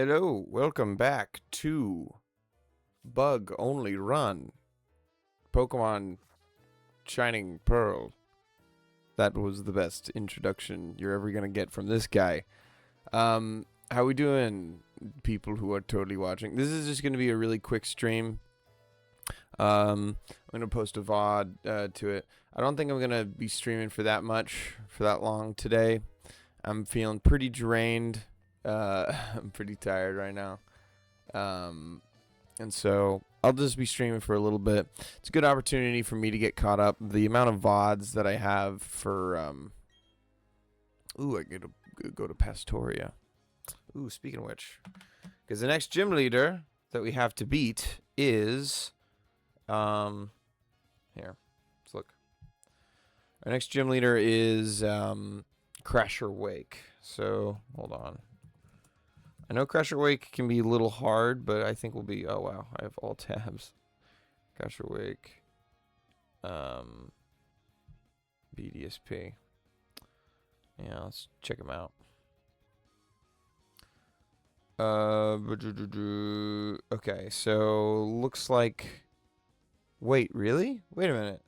Hello, welcome back to Bug Only Run. Pokemon Shining Pearl. That was the best introduction you're ever gonna get from this guy. How we doing, people who are totally watching? This is just gonna be a really quick stream. I'm gonna post a VOD to it. I don't think I'm gonna be streaming for that long today. I'm feeling pretty drained. I'm pretty tired right now. And so I'll just be streaming for a little bit. It's a good opportunity for me to get caught up. The amount of VODs that I have for, I get to go to Pastoria. Ooh, speaking of which, because the next gym leader that we have to beat is, here, let's look. Our next gym leader is, Crasher Wake. So, hold on. I know Crasher Wake can be a little hard, but I think we'll be... Oh, wow. I have all tabs. Crasher Wake. BDSP. Yeah, let's check him out. Okay, so looks like... Wait, really? Wait a minute.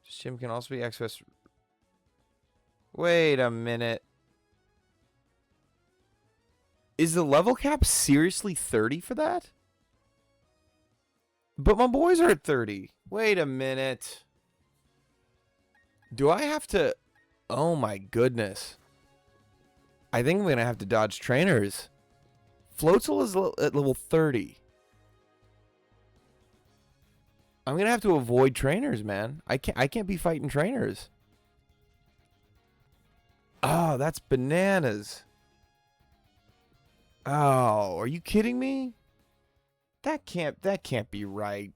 This gym can also be accessed... Wait a minute. Is the level cap seriously 30 for that? But my boys are at 30. Wait a minute. Do I have to... Oh my goodness. I think I'm going to have to dodge trainers. Floatzel is at level 30. I'm going to have to avoid trainers, man. I can't be fighting trainers. Oh, that's bananas. Oh, are you kidding me? That can't be right.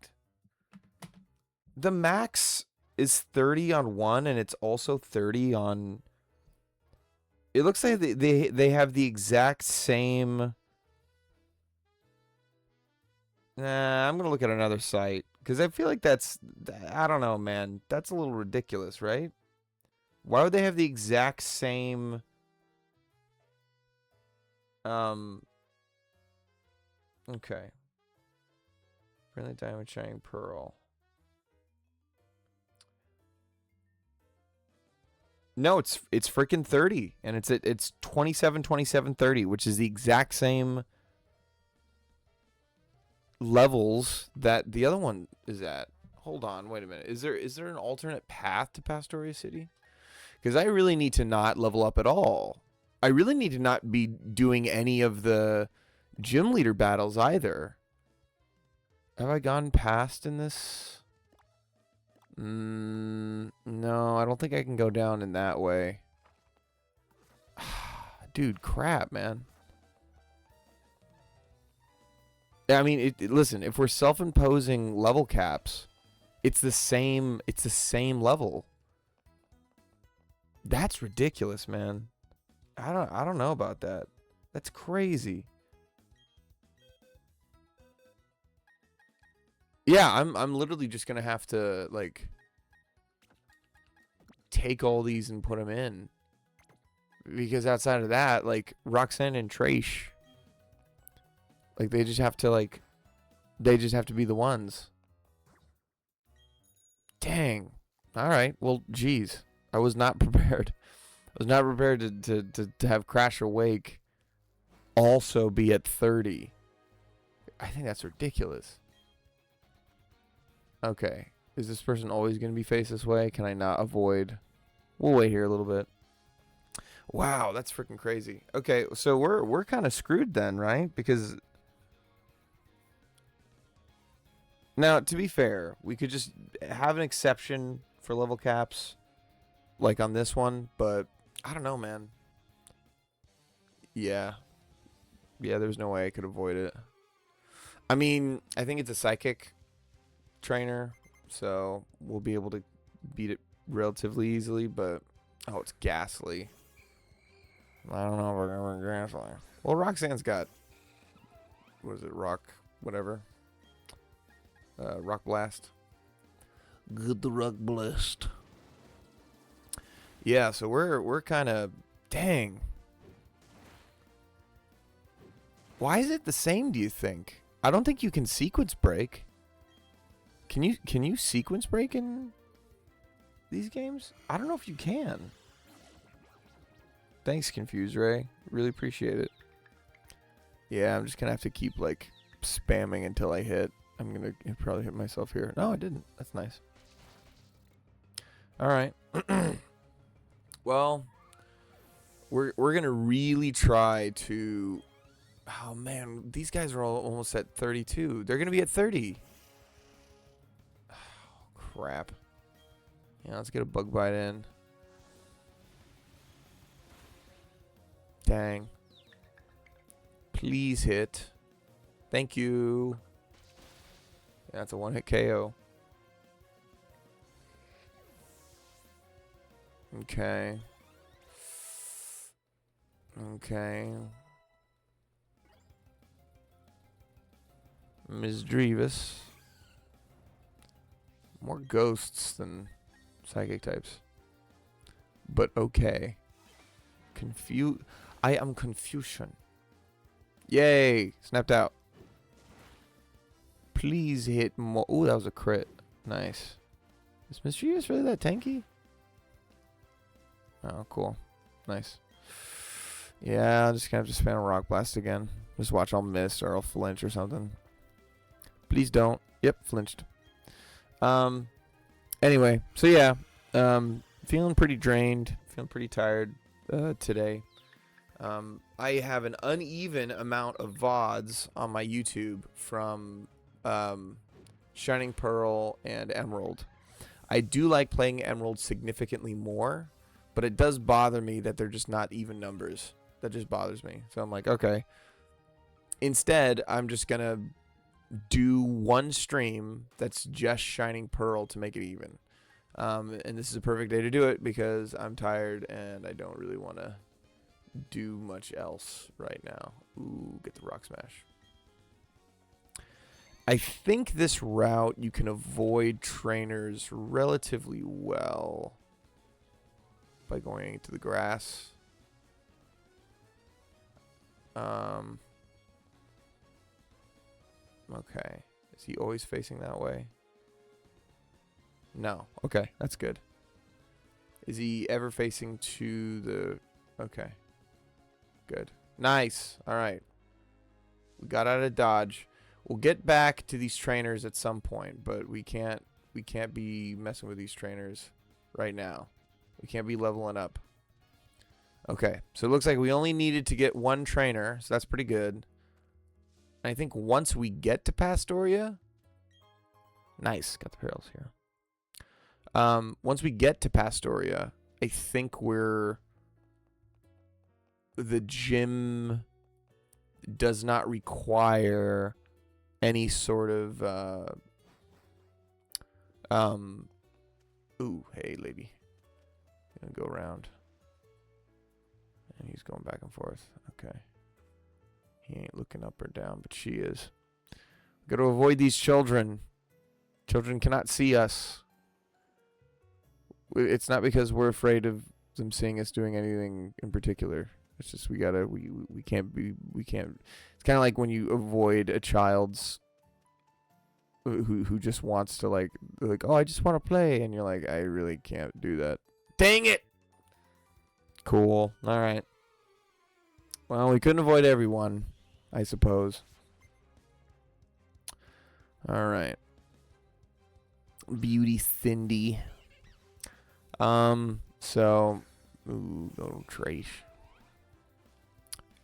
The max is 30 on one, and it's also 30 on... It looks like they have the exact same... Nah, I'm going to look at another site, because I feel like that's... I don't know, man. That's a little ridiculous, right? Why would they have the exact same... Okay. Friendly Diamond Shining Pearl. No, it's freaking 30. And it's 27, 27, 30, which is the exact same levels that the other one is at. Hold on, wait a minute. Is there an alternate path to Pastoria City? Because I really need to not level up at all. I really need to not be doing any of the gym leader battles either. Have I gone past in this? No, I don't think I can go down in that way. Dude, crap, man. I mean, listen, if we're self-imposing level caps, it's the same level. That's ridiculous, man. I don't know about that. That's crazy. Yeah, I'm literally just gonna have to like take all these and put them in, because outside of that, like Roxanne and Trash, like they just have to be the ones. Dang. All right. Well, geez, I was not prepared. I was not prepared to have Crasher Wake also be at 30. I think that's ridiculous. Okay. Is this person always going to be faced this way? Can I not avoid? We'll wait here a little bit. Wow, that's freaking crazy. Okay, so we're kind of screwed then, right? Because now, to be fair, we could just have an exception for level caps like on this one, but I don't know, man. Yeah, there's no way I could avoid it. I mean, I think it's a psychic trainer, so we'll be able to beat it relatively easily, but oh, it's Ghastly. I don't know if we're gonna run Ghastly. Well, Roxanne's got, what is it, Rock whatever, Rock Blast. Good the Rock Blast. Yeah, so we're kind of, dang. Why is it the same, do you think? I don't think you can sequence break. Can you sequence break in these games? I don't know if you can. Thanks, Confused Ray. Really appreciate it. Yeah, I'm just gonna have to keep like spamming until I hit. I'm gonna probably hit myself here. No, I didn't. That's nice. All right. Well, we're gonna really try to. Oh man, these guys are all almost at 32. They're gonna be at 30. Oh, crap. Yeah, let's get a bug bite in. Dang. Please hit. Thank you. Yeah, that's a one-hit KO. Okay. Okay. Ms. Drevis. More ghosts than psychic types. But okay. I am Confucian. Yay! Snapped out. Please hit more. Ooh, that was a crit. Nice. Is Mischievous really that tanky? Oh, cool. Nice. Yeah, I'm just gonna have to spam a Rock Blast again. Just watch I'll miss or I'll flinch or something. Please don't. Yep, flinched. Anyway, so yeah. Feeling pretty drained. Feeling pretty tired today. I have an uneven amount of VODs on my YouTube from Shining Pearl and Emerald. I do like playing Emerald significantly more, but it does bother me that they're just not even numbers. That just bothers me. So I'm like, okay. Instead, I'm just going to do one stream that's just Shining Pearl to make it even. And this is a perfect day to do it because I'm tired and I don't really want to do much else right now. Ooh, get the Rock Smash. I think this route you can avoid trainers relatively well by going into the grass. Okay. Is he always facing that way? No. Okay, that's good. Is he ever facing to the... Okay. Good. Nice. All right. We got out of dodge. We'll get back to these trainers at some point, but we can't be messing with these trainers right now. We can't be leveling up. Okay. So it looks like we only needed to get one trainer, so that's pretty good. I think once we get to Pastoria... Nice. Got the parallels here. Once we get to Pastoria, I think we're... The gym does not require any sort of... Ooh, hey, lady. Gonna go around. And he's going back and forth. Okay. He ain't looking up or down, but she is. Got to avoid these children. Children cannot see us. It's not because we're afraid of them seeing us doing anything in particular. It's just we can't. It's kind of like when you avoid a child's who just wants to like, oh, I just want to play, and you're like, I really can't do that. Dang it! Cool. All right. Well, we couldn't avoid everyone, I suppose. All right. Beauty Cindy. So, ooh, little trash.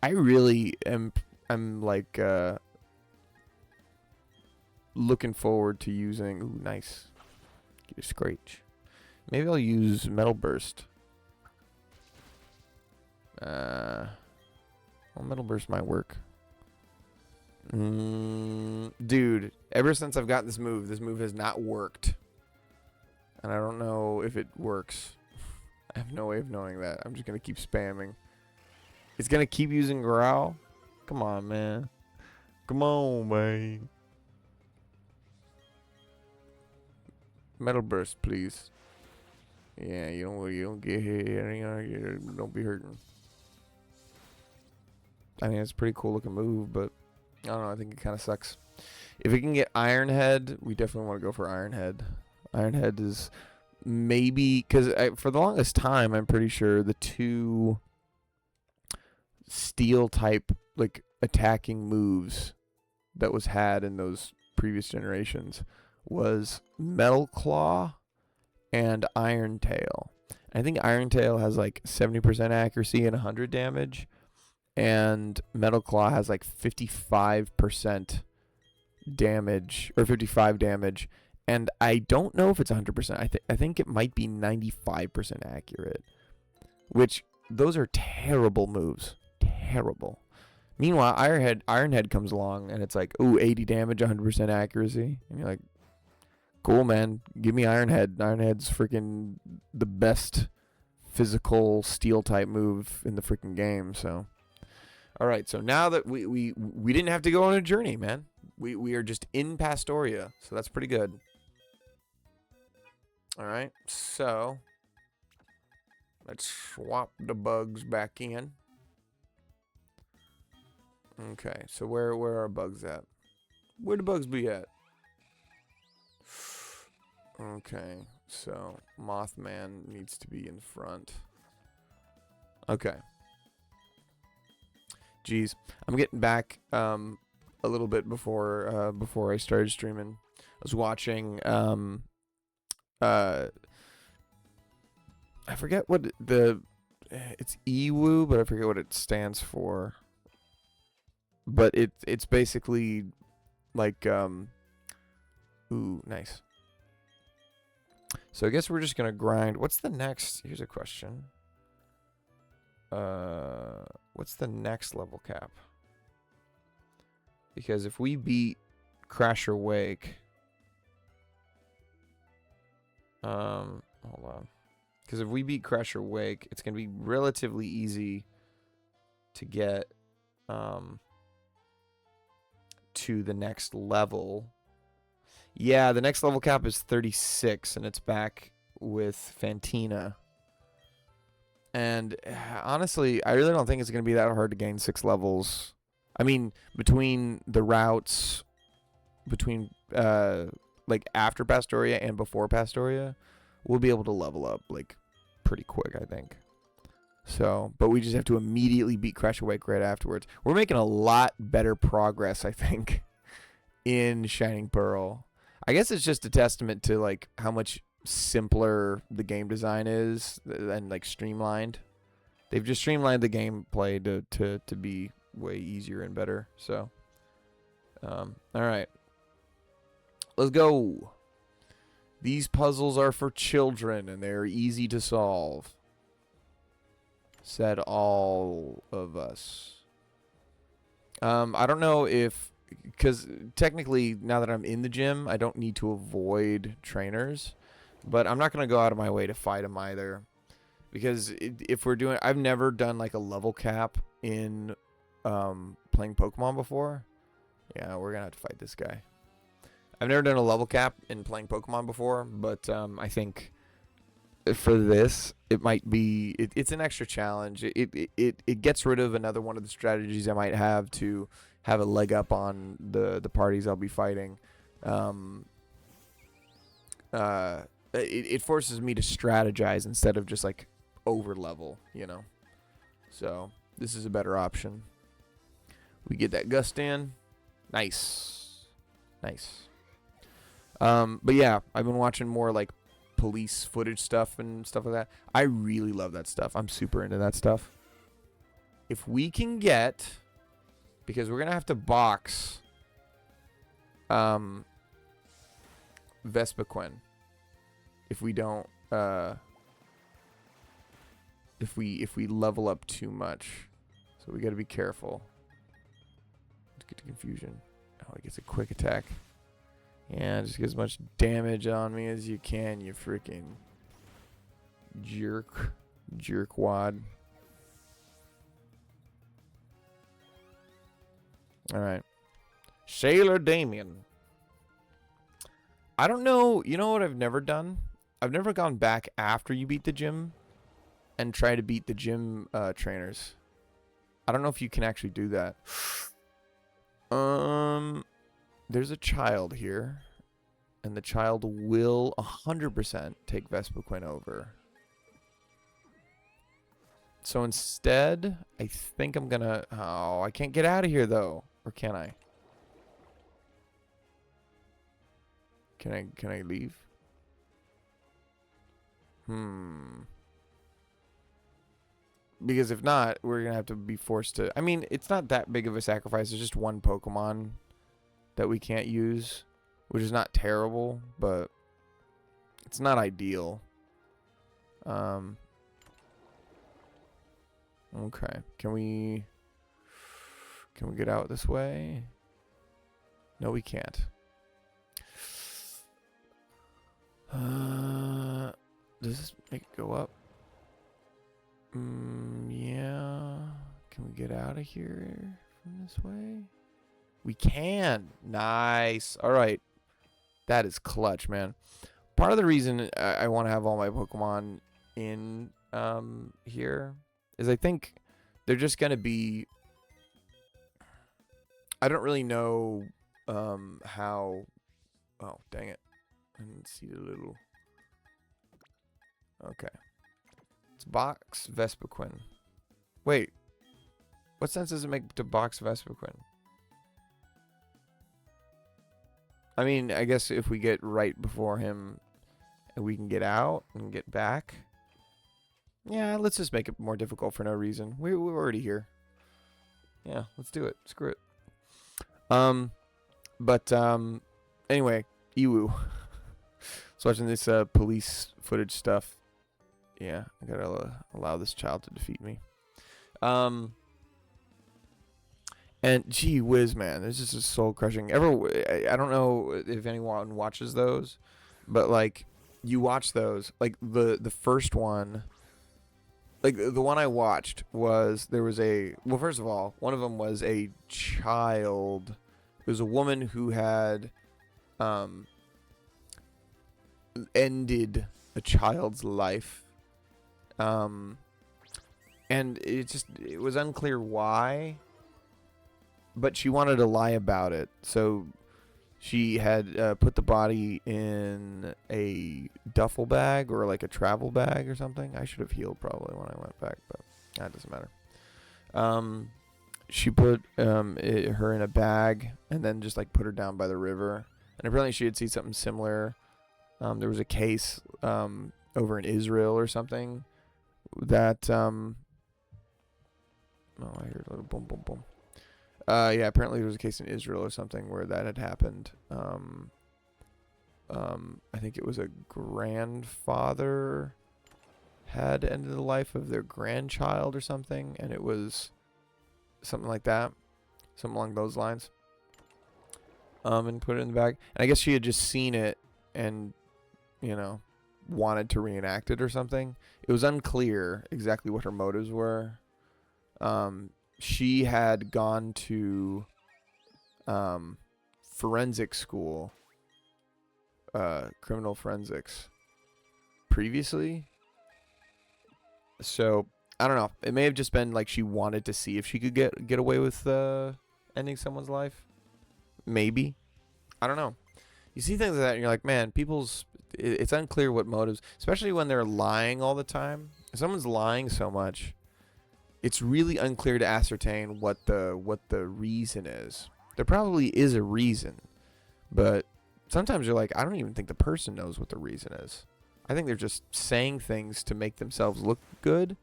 I really am. I'm like looking forward to using. Ooh, nice. Get a Scratch. Maybe I'll use Metal Burst. Well, Metal Burst might work. Dude, ever since I've got this move has not worked. And I don't know if it works. I have no way of knowing that. I'm just going to keep spamming. It's going to keep using Growl? Come on, man. Come on, man. Metal Burst, please. Yeah, you don't get hit. You don't be hurting. I mean, it's a pretty cool looking move, but I don't know. I think it kind of sucks. If we can get Iron Head, we definitely want to go for Iron Head. Iron Head is maybe because for the longest time, I'm pretty sure the two steel type like attacking moves that was had in those previous generations was Metal Claw and Iron Tail. I think Iron Tail has like 70% accuracy and 100 damage, and Metal Claw has like 55% damage or 55 damage, and I don't know if it's 100%. I think it might be 95% accurate, which those are terrible moves. Terrible. Meanwhile, Ironhead comes along and it's like, ooh, 80 damage, 100% accuracy, and you're like, cool, man. Give me Ironhead. Ironhead's freaking the best physical steel type move in the freaking game. So, all right. So now that we didn't have to go on a journey, man. We are just in Pastoria, so that's pretty good. All right. So let's swap the bugs back in. Okay. So where are our bugs at? Where the bugs be at? Okay, so Mothman needs to be in front. Okay. Jeez, I'm getting back a little bit before I started streaming. I was watching I forget what it's EWU, but I forget what it stands for. But it's basically like ooh, nice. So I guess we're just gonna grind. What's the next? Here's a question. What's the next level cap? Because if we beat Crasher Wake, hold on. Because if we beat Crasher Wake, it's gonna be relatively easy to get to the next level. Yeah, the next level cap is 36, and it's back with Fantina. And honestly, I really don't think it's going to be that hard to gain 6 levels. I mean, between the routes, between like after Pastoria and before Pastoria, we'll be able to level up like pretty quick, I think. So, but we just have to immediately beat Crash Awake right afterwards. We're making a lot better progress, I think, in Shining Pearl. I guess it's just a testament to like how much simpler the game design is and like streamlined. They've just streamlined the gameplay to be way easier and better. So, all right, let's go. These puzzles are for children and they're easy to solve, said all of us. I don't know if, because technically now that I'm in the gym, I don't need to avoid trainers, but I'm not going to go out of my way to fight them either, because if we're doing, I've never done like a level cap in playing Pokemon before. Yeah, we're going to have to fight this guy. I've never done a level cap in playing Pokemon before, but I think for this, it might be, it's an extra challenge. It gets rid of another one of the strategies I might have to have a leg up on the parties I'll be fighting. It forces me to strategize instead of just like over level, you know. So this is a better option. We get that gust in. Nice. But yeah, I've been watching more like police footage stuff and stuff like that. I really love that stuff. I'm super into that stuff. If we can get, because we're gonna have to box Vespiquen if we don't if we level up too much. So we gotta be careful. Let's get to confusion. Oh, he gets a quick attack. Yeah, just get as much damage on me as you can, you freaking jerkwad. Alright. Sailor Damien. I don't know. You know what I've never done? I've never gone back after you beat the gym and try to beat the gym trainers. I don't know if you can actually do that. There's a child here, and the child will 100% take Vespiquen over. So instead, I think I'm gonna... Oh, I can't get out of here, though. Or can I? Can I leave? Because if not, we're gonna have to be forced to... I mean, it's not that big of a sacrifice. It's just one Pokemon that we can't use, which is not terrible, but it's not ideal. Okay. Can we get out this way? No, we can't. Does this make it go up? Yeah. Can we get out of here from this way? We can. Nice. All right. That is clutch, man. Part of the reason I want to have all my Pokemon in here is I think they're just going to be... I don't really know how... Oh, dang it. I didn't see the little... Okay. It's box Vespiquen. Wait. What sense does it make to box Vespiquen? I mean, I guess if we get right before him and we can get out and get back. Yeah, let's just make it more difficult for no reason. We're already here. Yeah, let's do it. Screw it. Anyway, Ewu. So watching this police footage stuff. Yeah, I gotta allow this child to defeat me. And gee whiz, man, this is just soul crushing. I don't know if anyone watches those, but like you watch those, like the first one, like the one I watched was well, first of all, one of them was a child. It was a woman who had ended a child's life. And it was unclear why, but she wanted to lie about it. So she had put the body in a duffel bag or like a travel bag or something. I should have healed probably when I went back, but that doesn't matter. She put her in a bag and then just like put her down by the river. And apparently she had seen something similar. There was a case over in Israel or something that oh, I heard a little boom boom boom. Yeah, apparently there was a case in Israel or something where that had happened. I think it was a grandfather had ended the life of their grandchild or something, and it was something like that, something along those lines. And put it in the bag. And I guess she had just seen it and, you know, wanted to reenact it or something. It was unclear exactly what her motives were. She had gone to forensic school, criminal forensics, previously. So I don't know. It may have just been like she wanted to see if she could get away with ending someone's life. Maybe. I don't know. You see things like that and you're like, man, it's unclear what motives, especially when they're lying all the time. If someone's lying so much, it's really unclear to ascertain what the reason is. There probably is a reason, but sometimes you're like, I don't even think the person knows what the reason is. I think they're just saying things to make themselves look good,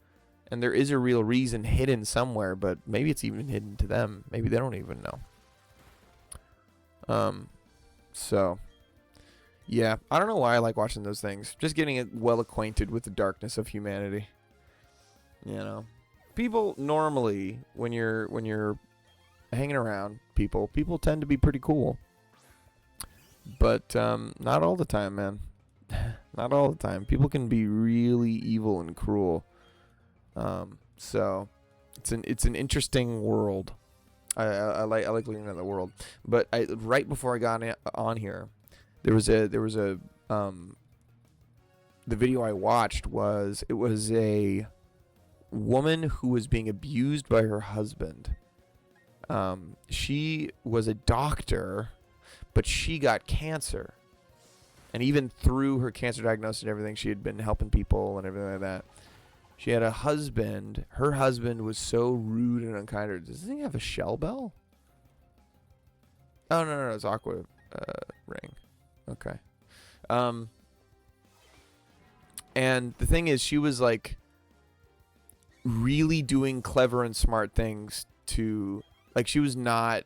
and there is a real reason hidden somewhere, but maybe it's even hidden to them. Maybe they don't even know. So, yeah, I don't know why I like watching those things. Just getting well acquainted with the darkness of humanity. You know, people normally, when you're hanging around people tend to be pretty cool. But not all the time, man. Not all the time. People can be really evil and cruel. So it's an interesting world. I like looking at the world. But right before I got on here, there was a the video I watched was, it was a woman who was being abused by her husband. She was a doctor, but she got cancer. And even through her cancer diagnosis and everything, she had been helping people and everything like that. She had a husband. Her husband was so rude and unkind. Does this thing have a shell bell? Oh, no, it's Aqua ring. Okay. And the thing is, she was like really doing clever and smart things to, like, she was not,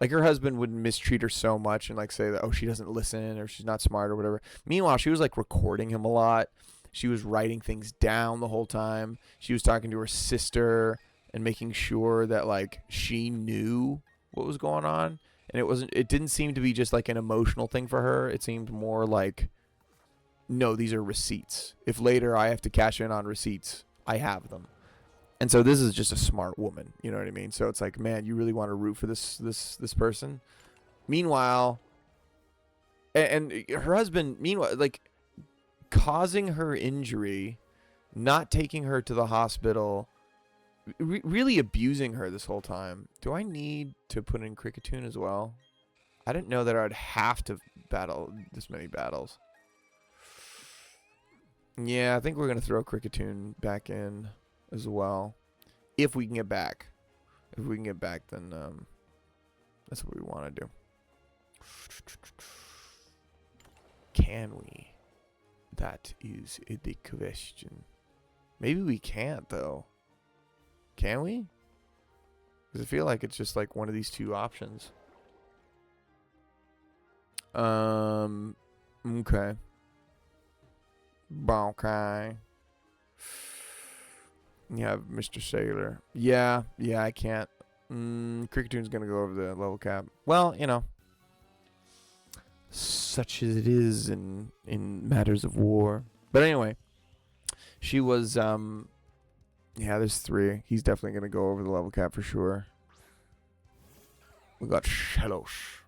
like, her husband would mistreat her so much and like say that, oh, she doesn't listen or she's not smart or whatever. Meanwhile, she was like recording him a lot. She was writing things down the whole time. She was talking to her sister and making sure that like she knew what was going on. And it didn't seem to be just like an emotional thing for her. It seemed more like, no, these are receipts. If later I have to cash in on receipts, I have them. And so this is just a smart woman, you know what I mean? So it's like, man, you really want to root for this person. Meanwhile, and her husband, meanwhile, like, causing her injury, not taking her to the hospital, really abusing her this whole time. Do I need to put in Cricketune as well? I didn't know that I would have to battle this many battles. Yeah, I think we're going to throw Cricketune back in as well. If we can get back. If we can get back, then that's what we want to do. Can we? That is the question. Maybe we can't, though. Can we? Because I feel like it's just like one of these two options. Okay. Okay. Yeah, Mr. Sailor. Yeah, I can't. Cricketune gonna go over the level cap. Well, you know, such as it is in matters of war. But anyway, she was yeah, there's 3. He's definitely gonna go over the level cap for sure. We got Shellos.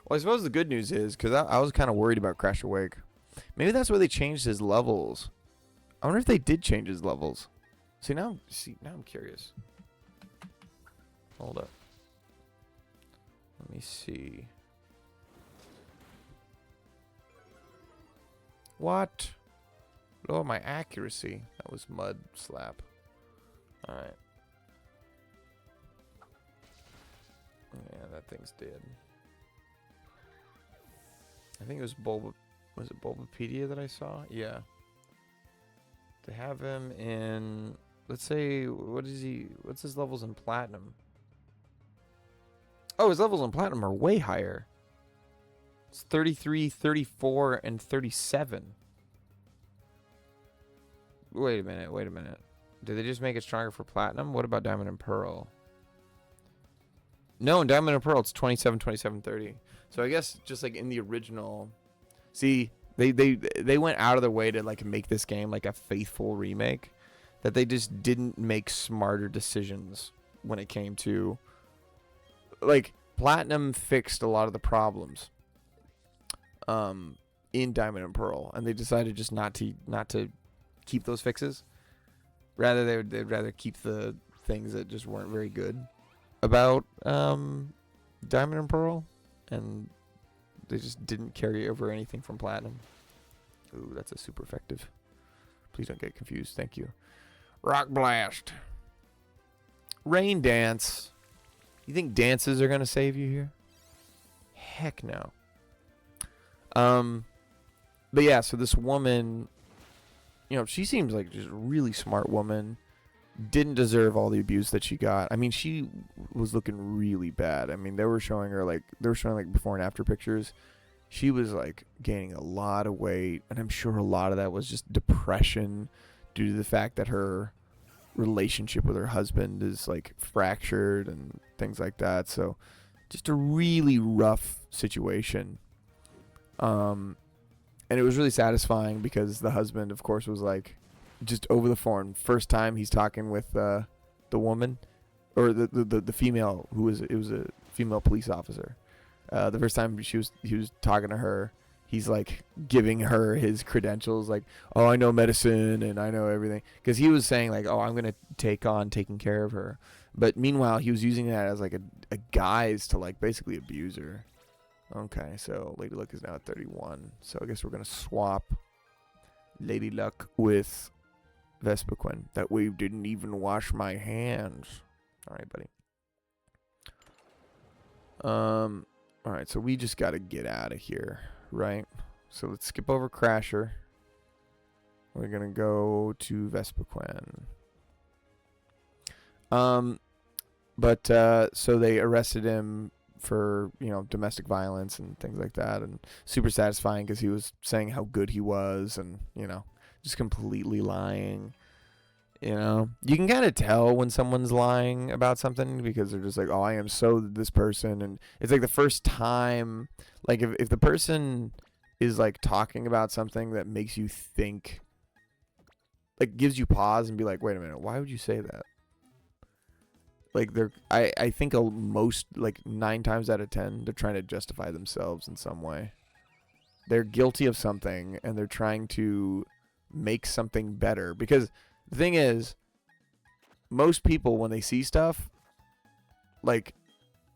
Well, I suppose the good news is, because I was kind of worried about Crash Awake. Maybe that's why they changed his levels. I wonder if they did change his levels. Now I'm curious. Hold up. Let me see. What? Lower my accuracy. That was mud slap. Alright. Yeah, that thing's dead. I think it was was it Bulbapedia that I saw? Yeah. To have him in, let's say, what's his levels in Platinum? Oh, his levels in Platinum are way higher. It's 33, 34, and 37. Wait a minute. Did they just make it stronger for Platinum? What about Diamond and Pearl? No, in Diamond and Pearl, it's 27, 27, 30. So I guess just like in the original... See, they went out of their way to like make this game like a faithful remake. That they just didn't make smarter decisions when it came to... Like, Platinum fixed a lot of the problems in Diamond and Pearl. And they decided just not to keep those fixes. Rather, they'd rather keep the things that just weren't very good about Diamond and Pearl, and they just didn't carry over anything from Platinum. Ooh, that's a super effective. Please don't get confused. Thank you. Rock Blast. Rain Dance. You think dances are going to save you here? Heck no. But yeah, so this woman, you know, she seems like just a really smart woman. Didn't deserve all the abuse that she got. I mean, she was looking really bad. I mean, they were showing before and after pictures. She was like gaining a lot of weight, and I'm sure a lot of that was just depression due to the fact that her relationship with her husband is like fractured and things like that. So just a really rough situation. And it was really satisfying because the husband, of course, was like just over the phone. First time he's talking with the woman, or the female it was a female police officer. The first time he was talking to her, he's like giving her his credentials, like, oh, I know medicine and I know everything, because he was saying like, oh, I'm gonna take on taking care of her, but meanwhile he was using that as like a guise to like basically abuse her. Okay, so Lady Luck is now at 31, so I guess we're gonna swap Lady Luck with Vespiquen. That way didn't even wash my hands. All right, buddy. All right, so we just got to get out of here, right? So let's skip over Crasher. We're going to go to Vespiquen. So they arrested him for, you know, domestic violence and things like that, and super satisfying because he was saying how good he was and, you know, just completely lying. You know, you can kind of tell when someone's lying about something because they're just like, oh, I am so this person. And it's like the first time, like if the person is like talking about something that makes you think, like gives you pause and be like, wait a minute, why would you say that? Like I think most, like 9 times out of 10, they're trying to justify themselves in some way. They're guilty of something and they're trying to make something better, because the thing is, most people, when they see stuff, like,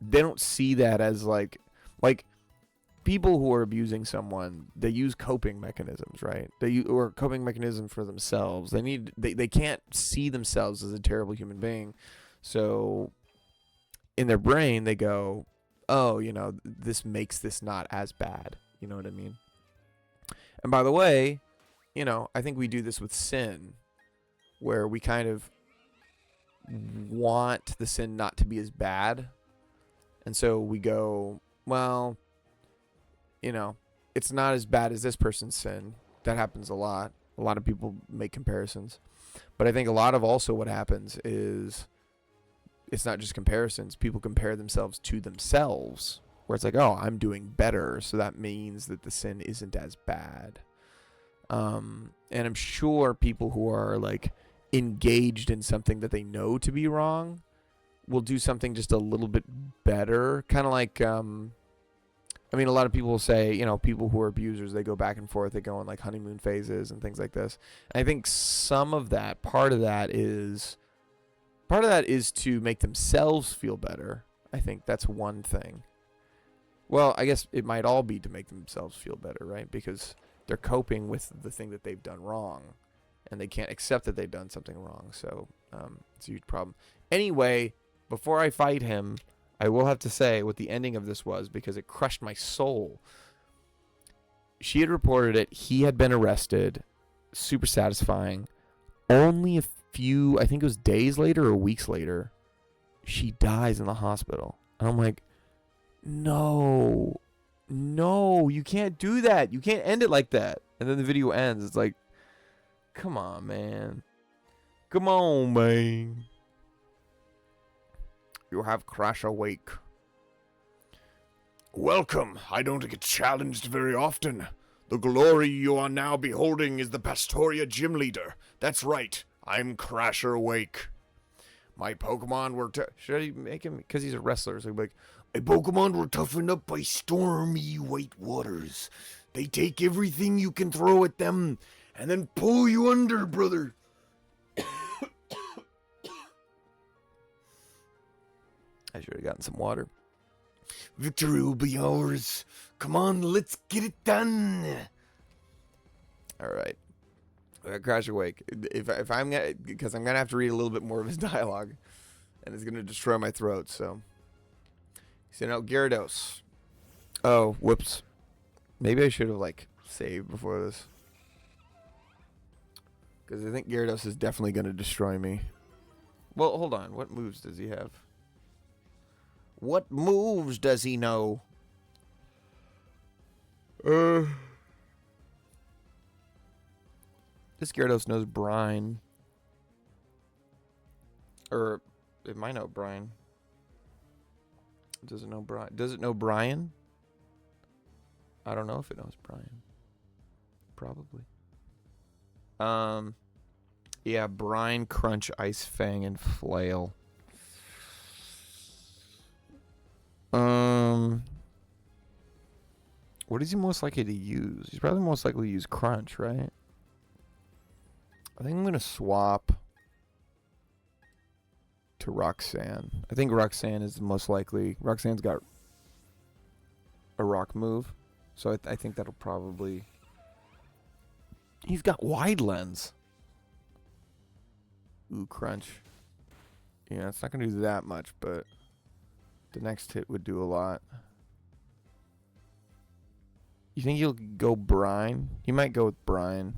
they don't see that as, like, people who are abusing someone, they use coping mechanisms, right? Or coping mechanism for themselves. They can't see themselves as a terrible human being. So, in their brain, they go, oh, you know, this makes this not as bad. You know what I mean? And by the way, you know, I think we do this with sin, where we kind of want the sin not to be as bad. And so we go, well, you know, it's not as bad as this person's sin. That happens a lot. A lot of people make comparisons. But I think a lot of also what happens is it's not just comparisons. People compare themselves to themselves, where it's like, oh, I'm doing better, so that means that the sin isn't as bad. And I'm sure people who are like engaged in something that they know to be wrong will do something just a little bit better. Kind of like, I mean, a lot of people will say, you know, people who are abusers, they go back and forth, they go on like honeymoon phases and things like this. And I think some of that, part of that is to make themselves feel better. I think that's one thing. Well, I guess it might all be to make themselves feel better, right? Because they're coping with the thing that they've done wrong, and they can't accept that they've done something wrong. So it's a huge problem. Anyway, before I fight him, I will have to say what the ending of this was, because it crushed my soul. She had reported it. He had been arrested. Super satisfying. Only a few, I think it was days later or weeks later, she dies in the hospital. And I'm like, no, you can't do that. You can't end it like that. And then the video ends. It's like, come on, man. Come on, man. You have Crash Awake. Welcome. I don't get challenged very often. The glory you are now beholding is the Pastoria gym leader. That's right. I'm Crasher Awake. My Pokemon were... Should I make him... Because he's a wrestler. So he'd be like, my Pokemon were toughened up by stormy white waters. They take everything you can throw at them and then pull you under, brother. I should have gotten some water. Victory will be ours. Come on, let's get it done. All right. Crash Awake. If I'm gonna, because I'm gonna have to read a little bit more of his dialogue, and it's gonna destroy my throat. So, Gyarados. Oh, whoops. Maybe I should have like saved before this, because I think Gyarados is definitely gonna destroy me. Well, hold on. What moves does he have? What moves does he know? This Gyarados knows Brine. Or it might know Brine. Does it know Brine? Does it know Brian? I don't know if it knows Brian. Probably. Yeah, Brine, Crunch, Ice Fang, and Flail. What is he most likely to use? He's probably most likely to use Crunch, right? I think I'm going to swap to Roxanne. I think Roxanne is the most likely. Roxanne's got a rock move. So I think that'll probably... He's got wide lens. Ooh, Crunch. Yeah, it's not going to do that much, but the next hit would do a lot. You think he'll go Brine? He might go with Brine.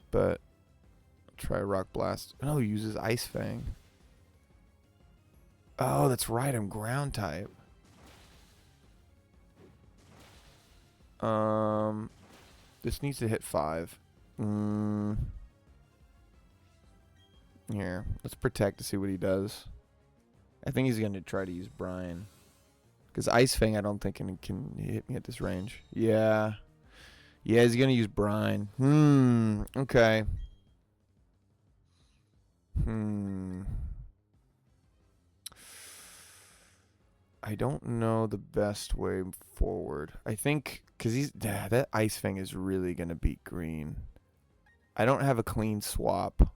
But I'll try Rock Blast. No, he uses Ice Fang. Oh, that's right. I'm ground type. This needs to hit 5. Here, let's protect to see what he does. I think he's going to try to use Brine. Because Ice Fang, I don't think can hit me at this range. Yeah. Yeah, he's going to use Brine. Okay. I don't know the best way forward. I think, because that Ice Fang is really going to beat green. I don't have a clean swap.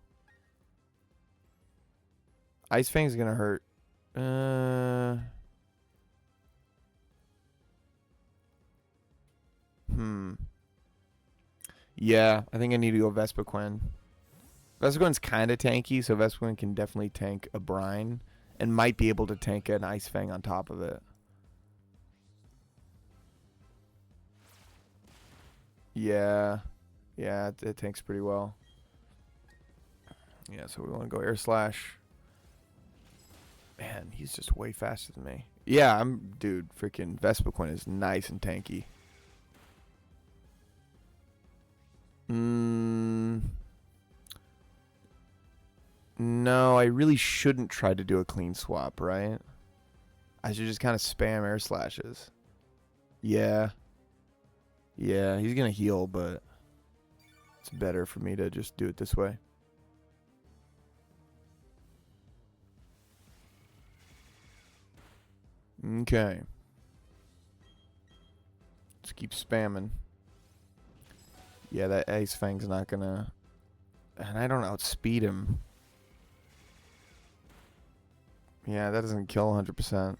Ice Fang is going to hurt. Yeah, I think I need to go Vespiquen. Vespiquen's kind of tanky, so Vespiquen can definitely tank a Brine. And might be able to tank an Ice Fang on top of it. Yeah. Yeah, it tanks pretty well. Yeah, so we want to go Air Slash. Man, he's just way faster than me. Yeah, dude, freaking Vespiquen is nice and tanky. No, I really shouldn't try to do a clean swap, right? I should just kind of spam Air Slashes. Yeah. Yeah, he's going to heal, but it's better for me to just do it this way. Okay. Just keep spamming. Yeah, that Ice Fang's not going to... And I don't outspeed him. Yeah, that doesn't kill 100%.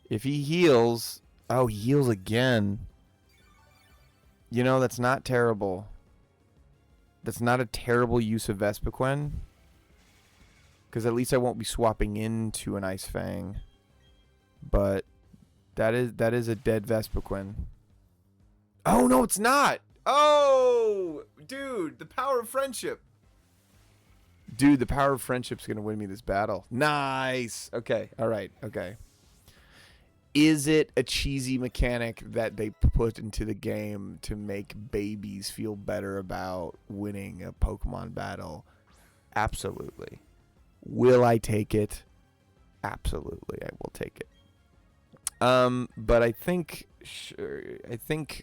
If he heals... Oh, he heals again. You know, that's not terrible. That's not a terrible use of Vespiquen. Because at least I won't be swapping into an Ice Fang. But that is a dead Vespiquen. Oh, no, it's not! Oh! Dude, the power of friendship. Dude, the power of friendship's going to win me this battle. Nice. Okay. All right. Okay. Is it a cheesy mechanic that they put into the game to make babies feel better about winning a Pokemon battle? Absolutely. Will I take it? Absolutely, I will take it. But I think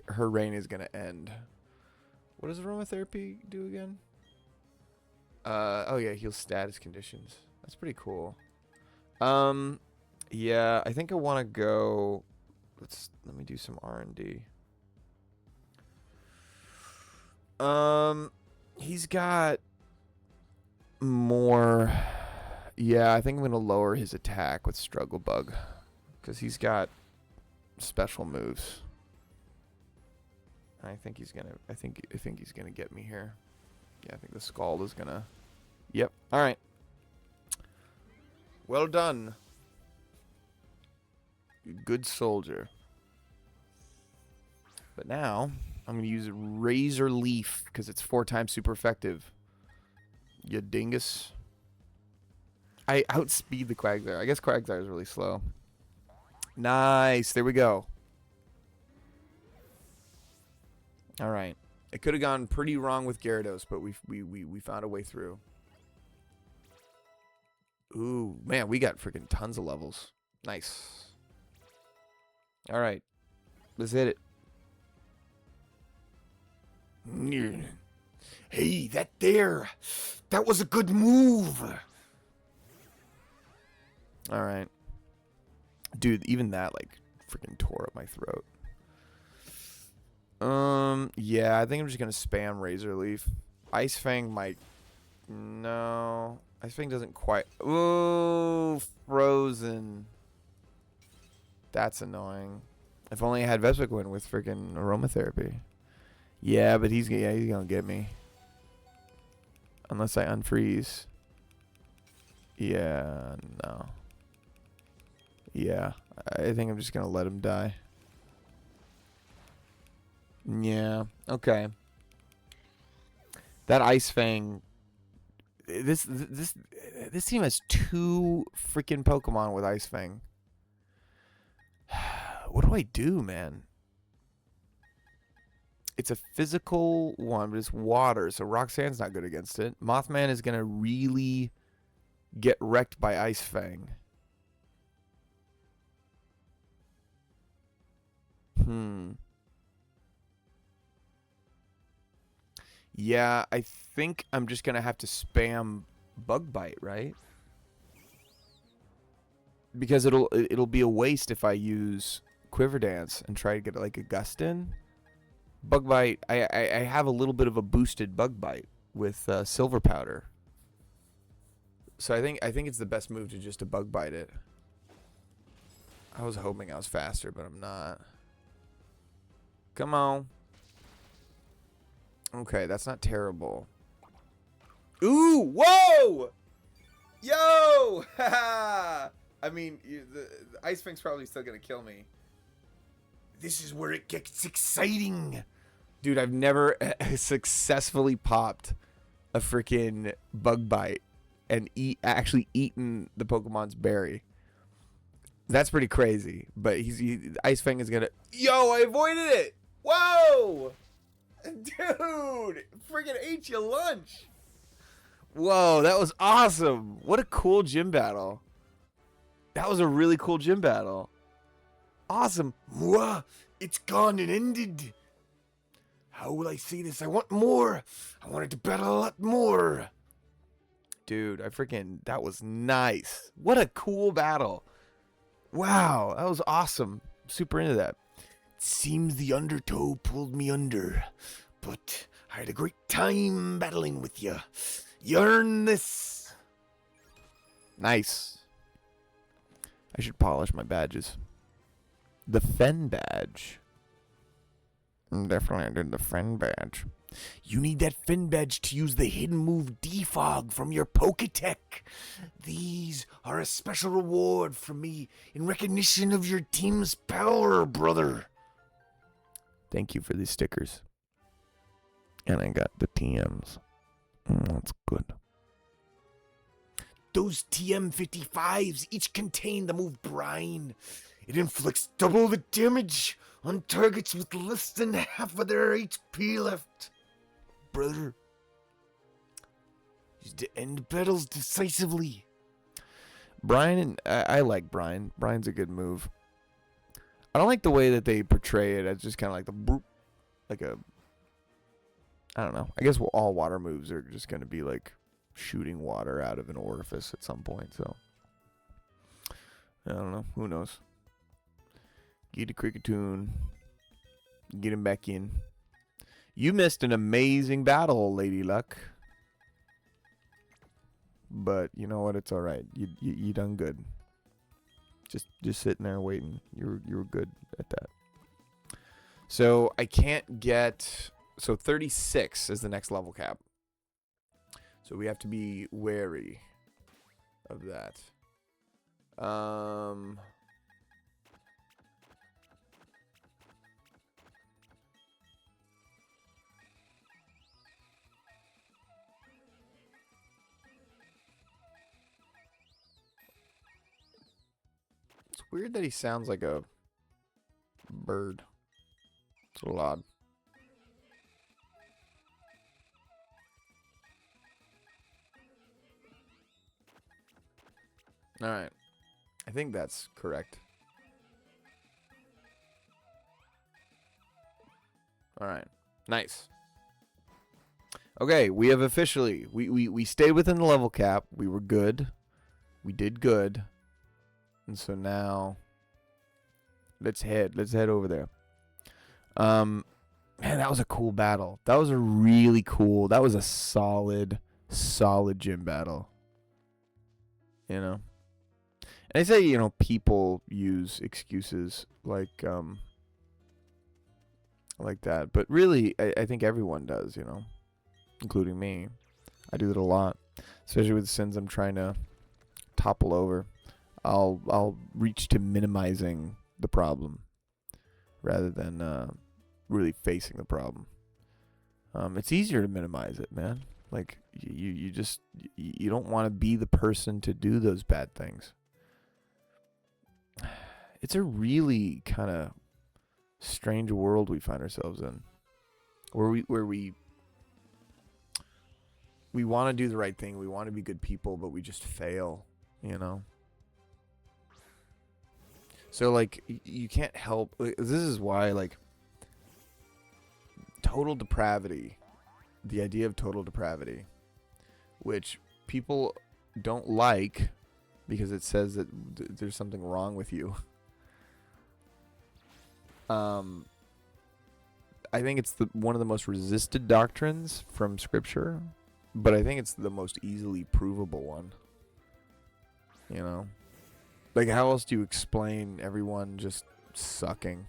her reign is going to end. What does aromatherapy do again? Oh yeah, heals status conditions. That's pretty cool. Yeah, I think I want to go. Let me do some R&D. He's got more. Yeah, I think I'm gonna lower his attack with Struggle Bug because he's got special moves. I think he's gonna. I think he's gonna get me here. Yeah, I think the Scald is gonna. Yep. All right. Well done. Good soldier. But now I'm gonna use Razor Leaf because it's 4 times super effective. You dingus. I outspeed the Quagsire. I guess Quagsire is really slow. Nice. There we go. All right. It could have gone pretty wrong with Gyarados, but we found a way through. Ooh, man, we got freaking tons of levels. Nice. All right. Let's hit it. Hey, that was a good move. All right. Dude, even that, like, freaking tore up my throat. Yeah, I think I'm just gonna spam Razor Leaf. Ice Fang might. No, Ice Fang doesn't quite. Ooh, frozen. That's annoying. If only I had Vespiquen with freaking aromatherapy. Yeah, but he's gonna get me. Unless I unfreeze. Yeah, no. Yeah, I think I'm just gonna let him die. Yeah, okay. That Ice Fang. This team has 2 freaking Pokemon with Ice Fang. What do I do, man? It's a physical one, but it's water, so Roxanne's not good against it. Mothman is gonna really get wrecked by Ice Fang. Yeah, I think I'm just gonna have to spam Bug Bite, right? Because it'll be a waste if I use Quiver Dance and try to get like a Gust in. Bug Bite, I have a little bit of a boosted Bug Bite with Silver Powder. So I think it's the best move to just to Bug Bite it. I was hoping I was faster, but I'm not. Come on. Okay, that's not terrible. Ooh, whoa! Yo! I mean, the Ice Fang's probably still gonna kill me. This is where it gets exciting. Dude, I've never successfully popped a freaking Bug Bite and actually eaten the Pokemon's berry. That's pretty crazy. But Ice Fang is gonna. Yo, I avoided it! Whoa! Dude! Freaking ate your lunch! Whoa, that was awesome! What a cool gym battle. That was a really cool gym battle. Awesome. Mwah! It's gone and ended. How will I say this? I want more. I wanted to battle a lot more. Dude, that was nice. What a cool battle. Wow, that was awesome. Super into that. Seems the undertow pulled me under, but I had a great time battling with you. You earned this. Nice. I should polish my badges. The Fen badge. Definitely I did the Fen badge. You need that Fen badge to use the hidden move Defog from your Poketech. These are a special reward from me in recognition of your team's power, brother. Thank you for these stickers. And I got the TMs. That's good. Those TM55s each contain the move Brine. It inflicts double the damage on targets with less than half of their HP left. Brother. Used to end battles decisively. Brine, I like Brine. Brine's a good move. I don't like the way that they portray it as just kind of like the boop, like a, I don't know. I guess all water moves are just going to be like shooting water out of an orifice at some point, so. I don't know. Who knows? Get a Cricketune. Get him back in. You missed an amazing battle, Lady Luck. But you know what? It's all right. You done good. Just sitting there waiting. You were good at that. So I can't get. So 36 is the next level cap. So we have to be wary of that. It's weird that he sounds like a bird. It's a little odd. All right. I think that's correct. All right. Nice. Okay, we have officially we stayed within the level cap. We were good. We did good. And so now let's head over there. Man, that was a cool battle. That was a really cool. That was a solid gym battle. You know. And I say, you know, people use excuses like that, but really, I think everyone does. You know, including me. I do that a lot, especially with sins I'm trying to topple over. I'll reach to minimizing the problem rather than really facing the problem. It's easier to minimize it, man. Like you just you don't want to be the person to do those bad things. It's a really kind of strange world we find ourselves in, where we want to do the right thing, we want to be good people, but we just fail, you know. So like you can't help. This is why like total depravity, the idea of total depravity, which people don't like because it says that there's something wrong with you. I think it's one of the most resisted doctrines from Scripture, but I think it's the most easily provable one. You know? Like, how else do you explain everyone just sucking?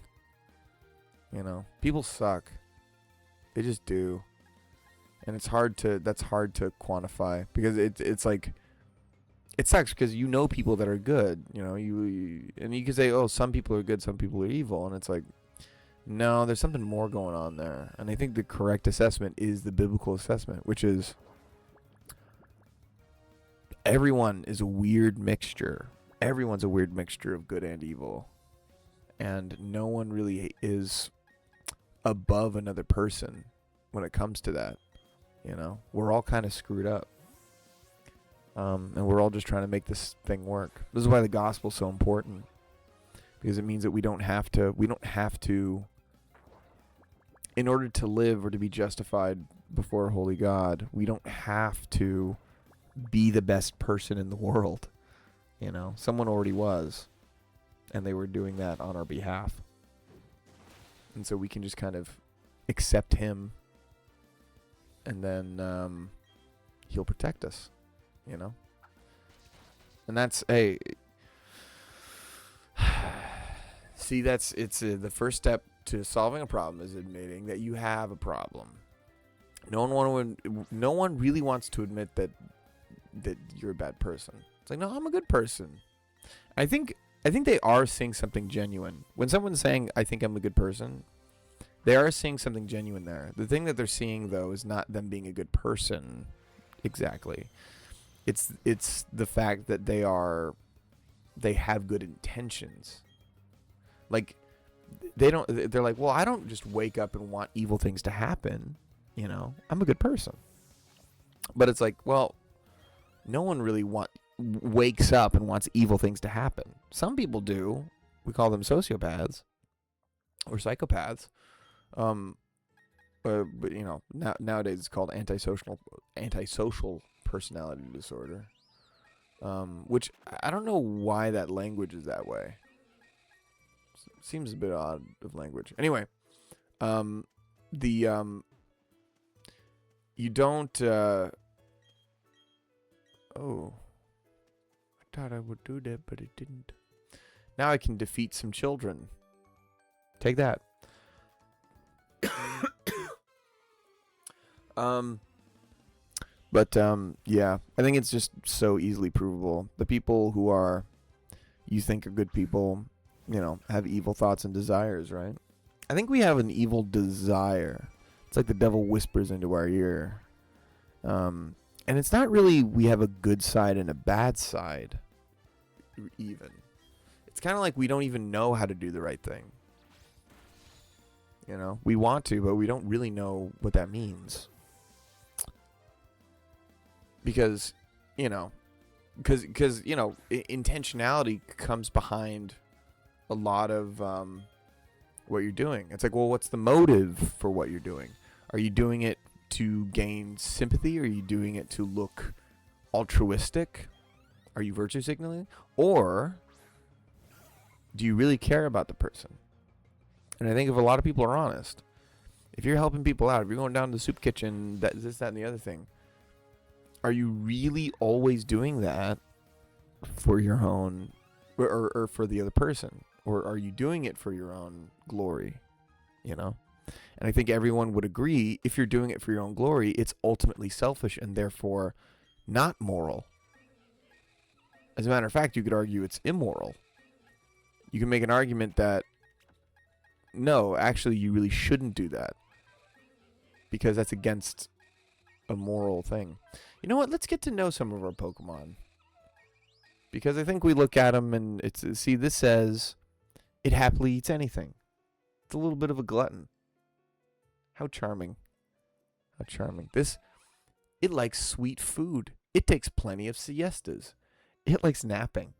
You know? People suck. They just do. And that's hard to quantify, because it's like, it sucks because you know people that are good, you know, and you can say, oh, some people are good, some people are evil, and it's like, no, there's something more going on there. And I think the correct assessment is the biblical assessment, which is everyone is a weird mixture. Everyone's a weird mixture of good and evil. And no one really is above another person when it comes to that. You know, we're all kind of screwed up. And we're all just trying to make this thing work. This is why the gospel's so important. Because it means that we don't have to, in order to live or to be justified before a holy God, we don't have to be the best person in the world. You know, someone already was, and they were doing that on our behalf. And so we can just kind of accept him, and then he'll protect us, you know? And that's, hey, see, the first step to solving a problem is admitting that you have a problem. No one really wants to admit that you're a bad person. It's like, no, I'm a good person. I think they are seeing something genuine. When someone's saying, I think I'm a good person, they are seeing something genuine there. The thing that they're seeing, though, is not them being a good person exactly. It's the fact that they have good intentions. Like, they're like, well, I don't just wake up and want evil things to happen. You know, I'm a good person. But it's like, well, no one really wakes up and wants evil things to happen. Some people do. We call them sociopaths or psychopaths. But you know, nowadays it's called antisocial personality disorder. Which I don't know why that language is that way. Seems a bit odd of language. Anyway, you don't. Oh, I thought I would do that, but it didn't. Now I can defeat some children. Take that. Yeah, I think it's just so easily provable. The people who you think are good people, you know, have evil thoughts and desires, right? I think we have an evil desire. It's like the devil whispers into our ear. And it's not really we have a good side and a bad side, even. It's kind of like we don't even know how to do the right thing. You know, we want to, but we don't really know what that means. Because, you know, intentionality comes behind a lot of what you're doing. It's like, well, what's the motive for what you're doing? Are you doing it to gain sympathy? Are you doing it to look altruistic? Are you virtue signaling? Or do you really care about the person? And I think if a lot of people are honest, If you're helping people out, if you're going down to the soup kitchen, this, that, and the other thing, are you really always doing that for your own, or for the other person? Or are you doing it for your own glory? You know? And I think everyone would agree, if you're doing it for your own glory, it's ultimately selfish and therefore not moral. As a matter of fact, you could argue it's immoral. You can make an argument that, no, actually, you really shouldn't do that, because that's against a moral thing. You know what? Let's get to know some of our Pokemon. Because I think we look at them and see, this says it happily eats anything. It's a little bit of a glutton. How charming. How charming. It likes sweet food. It takes plenty of siestas. It likes napping.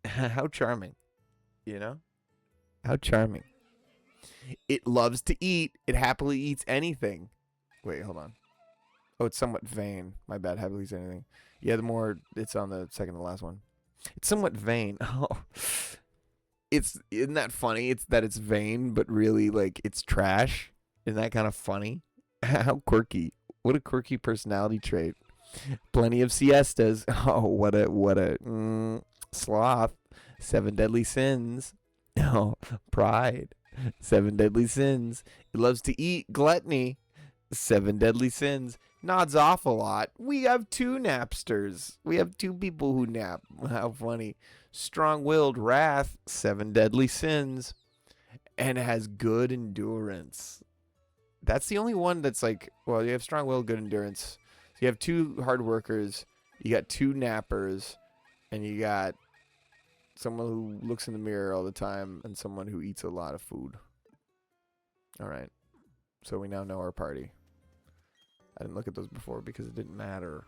How charming. You know? How charming. It loves to eat. It happily eats anything. Wait, hold on. Oh, it's somewhat vain. My bad. Happily eats anything. Yeah, the more it's on the second to last one. It's somewhat vain. Oh. Isn't that funny? It's vain, but really, like, it's trash. Isn't that kind of funny? How quirky. What a quirky personality trait. Plenty of siestas. Oh, what a sloth. 7 deadly sins. Oh, pride. 7 deadly sins. It loves to eat. Gluttony. 7 deadly sins. Nods off a lot. We have 2 napsters. We have 2 people who nap. How funny. Strong-willed. Wrath. 7 deadly sins. And has good endurance. That's the only one that's like, well, you have strong-willed, good endurance. So you have 2 hard workers. You got 2 nappers. And you got someone who looks in the mirror all the time, and someone who eats a lot of food. All right. So we now know our party. I didn't look at those before because it didn't matter.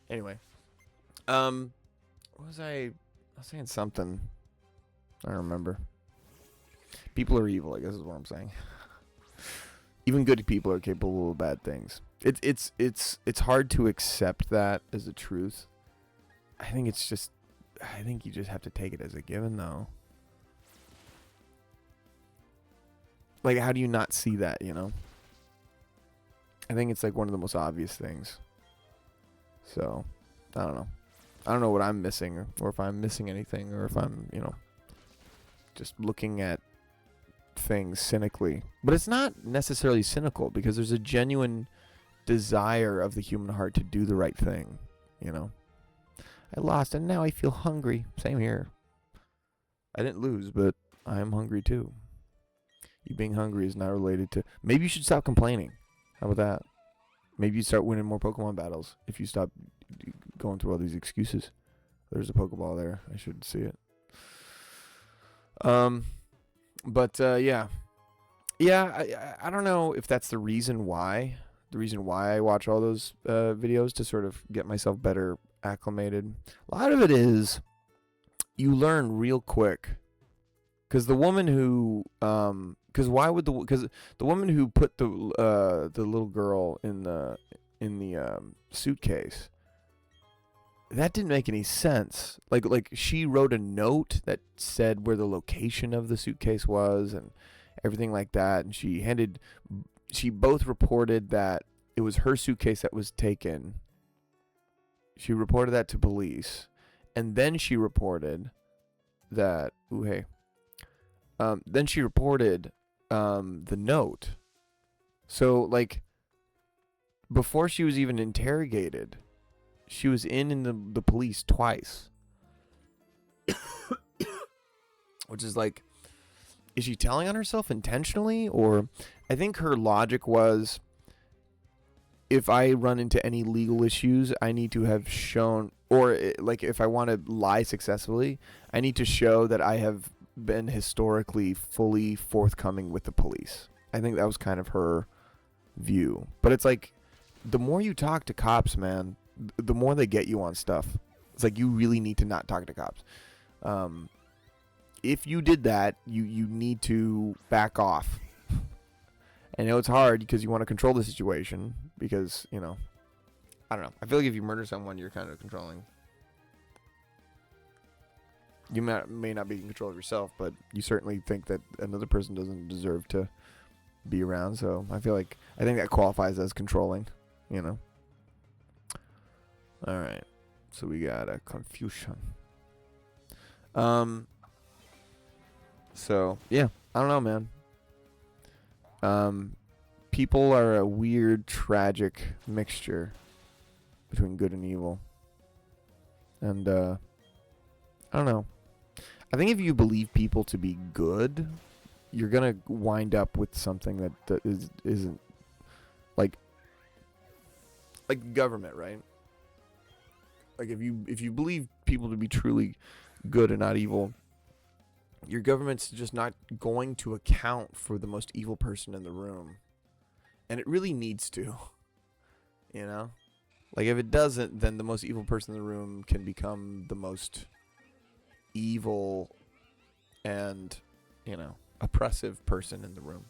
Anyway. What was I was saying something. I don't remember. People are evil, I guess is what I'm saying. Even good people are capable of bad things. It's hard to accept that as a truth. I think you just have to take it as a given, though. Like, how do you not see that, you know? I think it's like one of the most obvious things. So, I don't know. I don't know what I'm missing, or if I'm missing anything, or if I'm, just looking at things cynically. But it's not necessarily cynical, because there's a genuine desire of the human heart to do the right thing, I lost, and now I feel hungry. Same here. I didn't lose, but I am hungry too. You being hungry is not related to... Maybe you should stop complaining. How about that? Maybe you start winning more Pokemon battles if you stop going through all these excuses. There's a Pokeball there. I should see it. Yeah. Yeah, I don't know if that's the reason why. The reason why I watch all those videos, to sort of get myself better acclimated. A lot of it is you learn real quick. Because the woman who... Because the woman who put the little girl in the suitcase, that didn't make any sense. Like she wrote a note that said where the location of the suitcase was and everything like that, and she both reported that it was her suitcase that was taken. She reported that to police, and then she reported that then she reported the note. So, like, before she was even interrogated, she was in the police twice. Which is like, is she telling on herself intentionally? Or I think her logic was, if I run into any legal issues, I need to have shown, or like if I want to lie successfully, I need to show that I have been historically fully forthcoming with the police. I think that was kind of her view. But it's like, the more you talk to cops, man, the more they get you on stuff. It's like, you really need to not talk to cops. If you did that, you need to back off. I know it's hard because you want to control the situation because, I don't know. I feel like if you murder someone, you're kind of controlling. You may not be in control of yourself, but you certainly think that another person doesn't deserve to be around. So I think that qualifies as controlling, you know. All right, so we got a Confucian. So yeah, I don't know, man. People are a weird, tragic mixture between good and evil. And, I don't know. I think if you believe people to be good, you're going to wind up with something that isn't like government, right? Like if you believe people to be truly good and not evil, your government's just not going to account for the most evil person in the room. And it really needs to, you know? Like, if it doesn't, then the most evil person in the room can become the most evil and, you know, oppressive person in the room.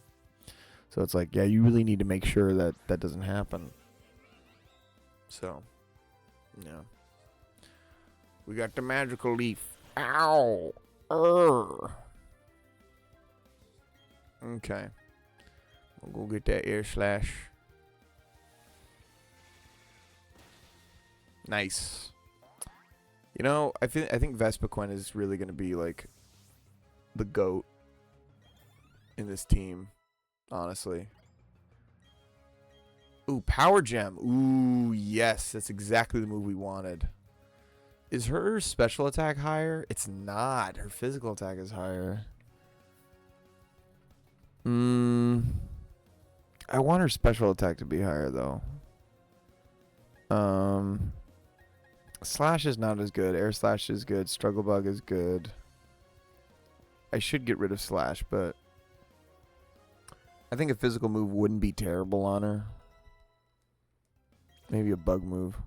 So it's like, yeah, you really need to make sure that that doesn't happen. So, yeah. We got the magical leaf. Ow! Okay. We'll go get that air slash. Nice. You know, I think Vespiquen is really going to be like the GOAT in this team, honestly. Ooh, Power Gem. Ooh, yes, that's exactly the move we wanted. Is her special attack higher? It's not. Her physical attack is higher. I want her special attack to be higher, though. Slash is not as good. Air Slash is good. Struggle Bug is good. I should get rid of Slash, but I think a physical move wouldn't be terrible on her. Maybe a bug move.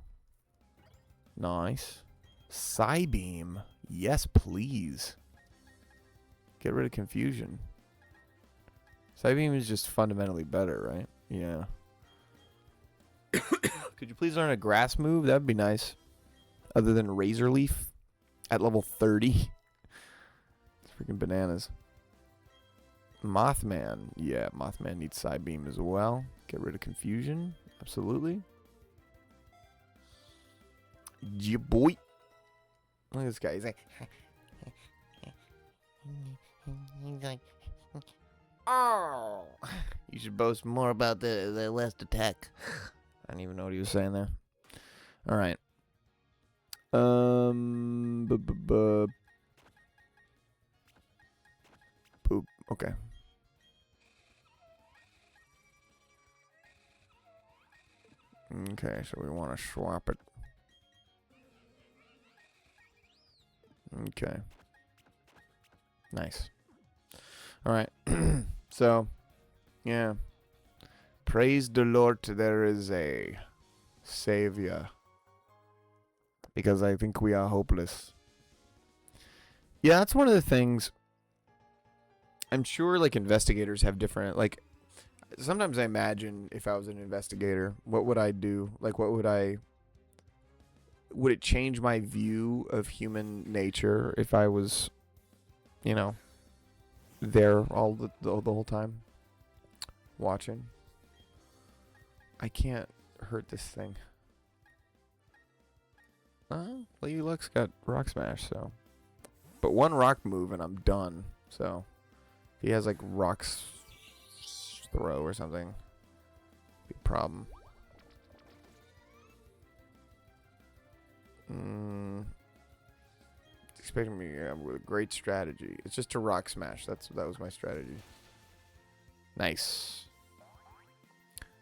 Nice. Psybeam. Yes, please. Get rid of Confusion. Psybeam is just fundamentally better, right? Yeah. Could you please learn a grass move? That'd be nice. Other than Razor Leaf at level 30. It's freaking bananas. Mothman. Yeah, Mothman needs Psybeam as well. Get rid of Confusion. Absolutely. Yeah, boy. Look at this guy. He's like, oh. You should boast more about the last attack. I don't even know what he was saying there. All right. Boop. Okay. Okay, so we want to swap it. Okay. Nice. All right. So, yeah. Praise the Lord, there is a savior. Because I think we are hopeless. Yeah, that's one of the things. I'm sure, like, investigators have different, like, sometimes I imagine if I was an investigator, what would I do? Like, would it change my view of human nature if I was, you know, there all the whole time watching? I can't hurt this thing. Lady Luck's got Rock Smash, so. But one rock move and I'm done. So, if he has like Rock's Throw or something, big problem. Expecting me with a great strategy. It's just a Rock Smash. That was my strategy. Nice.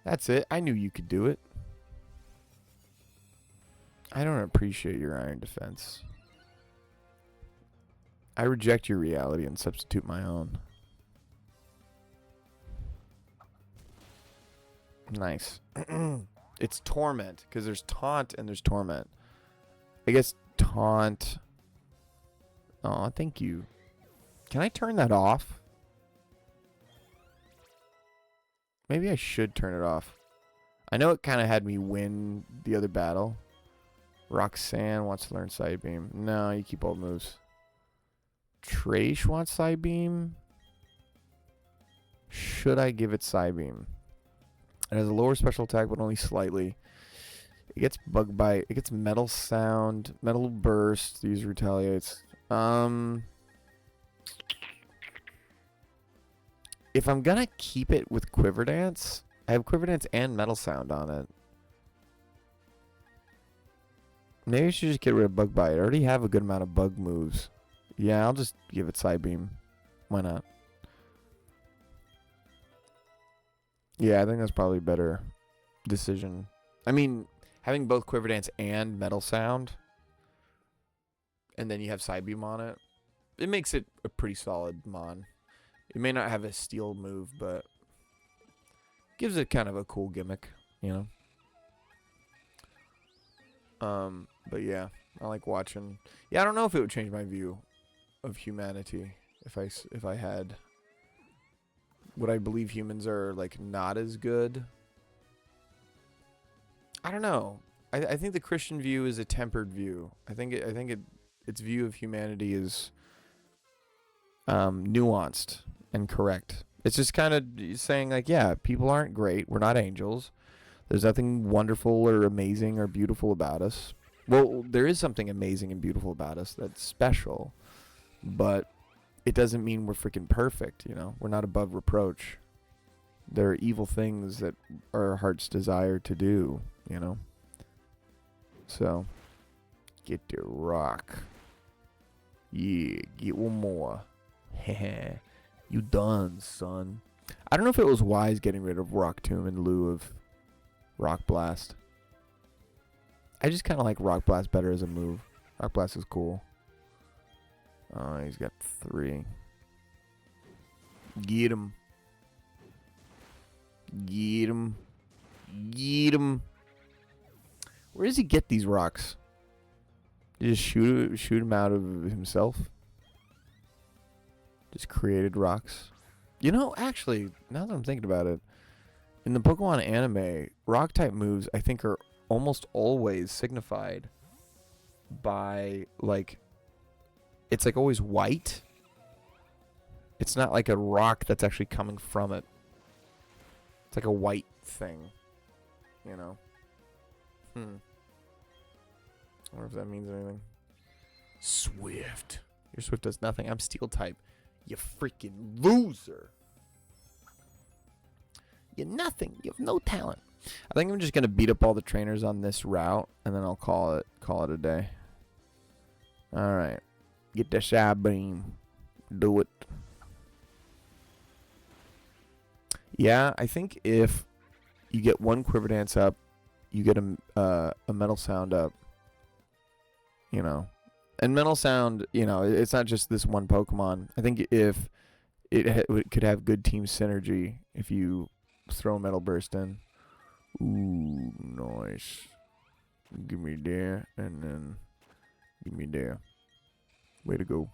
That's it. I knew you could do it. I don't appreciate your Iron Defense. I reject your reality and substitute my own. Nice. It's Torment, because there's Taunt and there's Torment. I guess Taunt. Aw, thank you. Can I turn that off? Maybe I should turn it off. I know it kind of had me win the other battle. Roxanne wants to learn Psybeam. No, you keep old moves. Trash wants Psybeam. Should I give it Psybeam? It has a lower special attack, but only slightly. It gets Bug Bite. It gets Metal Sound, Metal Burst. These retaliates. If I'm gonna keep it with Quiver Dance, I have Quiver Dance and Metal Sound on it. Maybe I should just get rid of Bug Bite. I already have a good amount of bug moves. Yeah, I'll just give it Psybeam. Why not? Yeah, I think that's probably a better decision. I mean, having both Quiver Dance and Metal Sound, and then you have Psybeam on it, it makes it a pretty solid Mon. It may not have a steel move, but gives it kind of a cool gimmick, you know? But yeah, I like watching. Yeah, I don't know if it would change my view of humanity if I had. Would I believe humans are like not as good? I don't know. I think the Christian view is a tempered view. I think its view of humanity is nuanced and correct. It's just kind of saying like, yeah, people aren't great. We're not angels. There's nothing wonderful or amazing or beautiful about us. Well, there is something amazing and beautiful about us that's special, but it doesn't mean we're freaking perfect, you know? We're not above reproach. There are evil things that our hearts desire to do, you know? So, get the rock. Yeah, get one more. Heh, you done, son. I don't know if it was wise getting rid of Rock Tomb in lieu of Rock Blast. I just kind of like Rock Blast better as a move. Rock Blast is cool. Oh, he's got 3. Get him. Get him. Get him. Where does he get these rocks? He just shoot him out of himself? Just created rocks? You know, actually, now that I'm thinking about it, in the Pokemon anime, rock-type moves, I think, are almost always signified by, like, it's, like, always white. It's not like a rock that's actually coming from it. It's like a white thing, you know? I wonder if that means anything. Swift. Your Swift does nothing. I'm Steel-type. You freaking loser. You're nothing. You have no talent. I think I'm just gonna beat up all the trainers on this route, and then I'll call it a day. All right, get the Psybeam. Do it. Yeah, I think if you get one Quiver Dance up, you get a Metal Sound up. You know, and Metal Sound, you know, it's not just this one Pokemon. I think if it could have good team synergy if you throw Metal Burst in. Ooh, nice. Give me there, and then give me there. Way to go.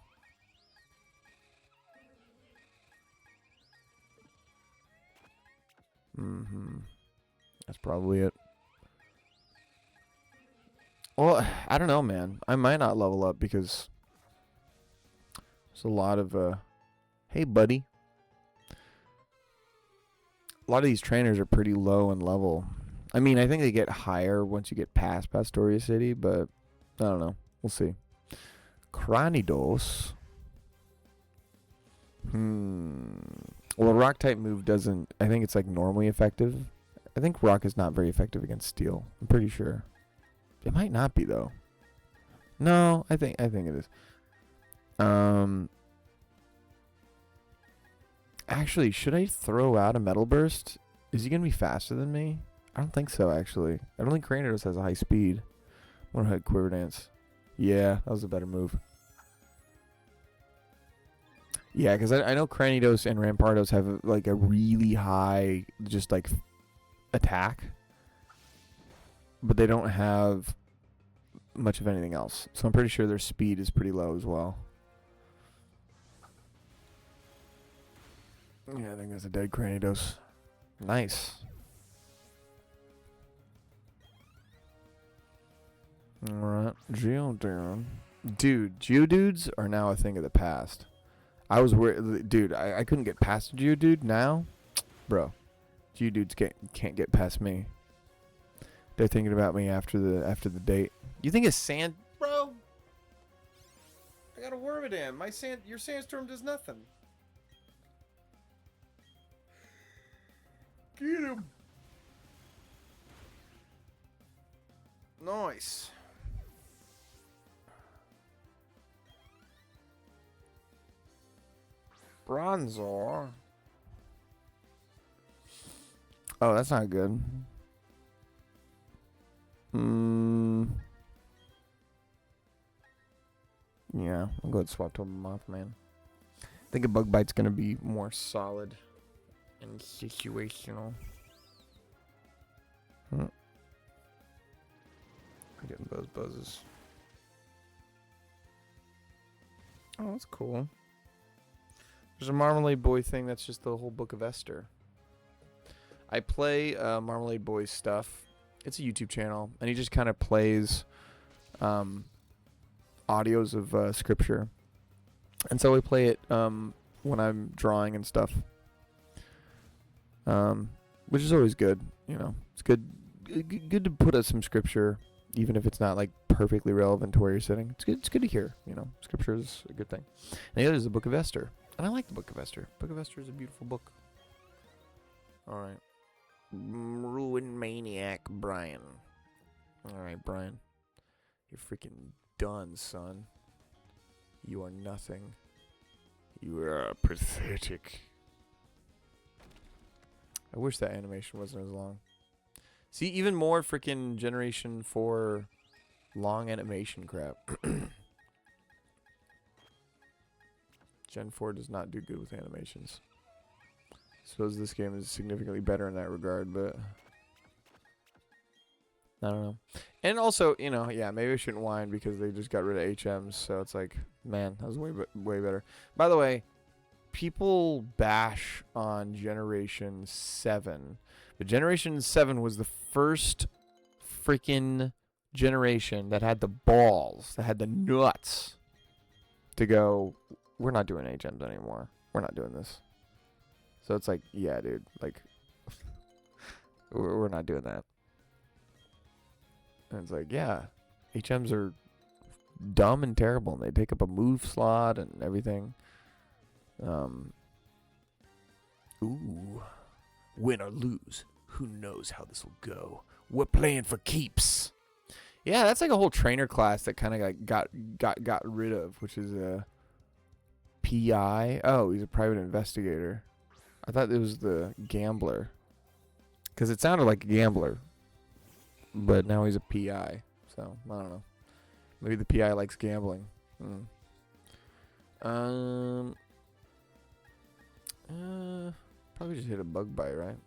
That's probably it. Well, I don't know, man. I might not level up because there's a lot of, hey, buddy. A lot of these trainers are pretty low in level. I mean, I think they get higher once you get past Pastoria City, but I don't know. We'll see. Cranidos. Well, a rock-type move doesn't... I think it's, like, normally effective. I think rock is not very effective against steel. I'm pretty sure. It might not be, though. No, I think it is. Actually, should I throw out a Metal Burst? Is he going to be faster than me? I don't think so, actually. I don't think Cranidos has a high speed. I'm going to hit Quiver Dance. Yeah, that was a better move. Yeah, because I know Cranidos and Rampardos have, like, a really high, just, like, attack. But they don't have much of anything else. So I'm pretty sure their speed is pretty low as well. Yeah, I think that's a dead Cranidos. Nice. Alright, Geodude. Dude, Geodudes are now a thing of the past. I was worried, dude. I couldn't get past you, dude. Now, bro, you dudes can't get past me. They're thinking about me after the date. You think it's sand, bro? I got a Wormadam. Your sandstorm does nothing. Get him. Nice. Bronzor. Oh, that's not good. Yeah, I'll go ahead and swap to a Mothman. I think a Bug Bite's gonna be more solid and situational. I'm getting those buzzes. Oh, that's cool. There's a Marmalade Boy thing that's just the whole Book of Esther. I play Marmalade Boy's stuff. It's a YouTube channel, and he just kind of plays audios of scripture. And so I play it when I'm drawing and stuff, which is always good. You know, it's good to put up some scripture, even if it's not like perfectly relevant to where you're sitting. It's good to hear. You know, scripture is a good thing. And the other is the Book of Esther, and I like the Book of Esther. Book of Esther is a beautiful book. All right. Ruin Maniac Brian. Alright, Brian. You're freaking done, son. You are nothing. You are pathetic. I wish that animation wasn't as long. See, even more freaking Generation 4 long animation crap. Gen 4 does not do good with animations. Suppose this game is significantly better in that regard, but I don't know. And also, you know, yeah, maybe I shouldn't whine because they just got rid of HMs, so it's like, man, that was way better. By the way, people bash on Generation 7, but Generation 7 was the first freaking generation that had the balls, that had the nuts to go, we're not doing HMs anymore. We're not doing this. So it's like, yeah, dude, like, we're not doing that. And it's like, yeah, HMs are dumb and terrible, and they take up a move slot and everything. Ooh, win or lose, who knows how this will go. We're playing for keeps. Yeah, that's like a whole trainer class that kind of like got rid of, which is a PI. Oh, he's a private investigator. I thought it was the gambler, because it sounded like a gambler, but now he's a PI. So I don't know. Maybe the PI likes gambling. Probably just hit a Bug Bite, right?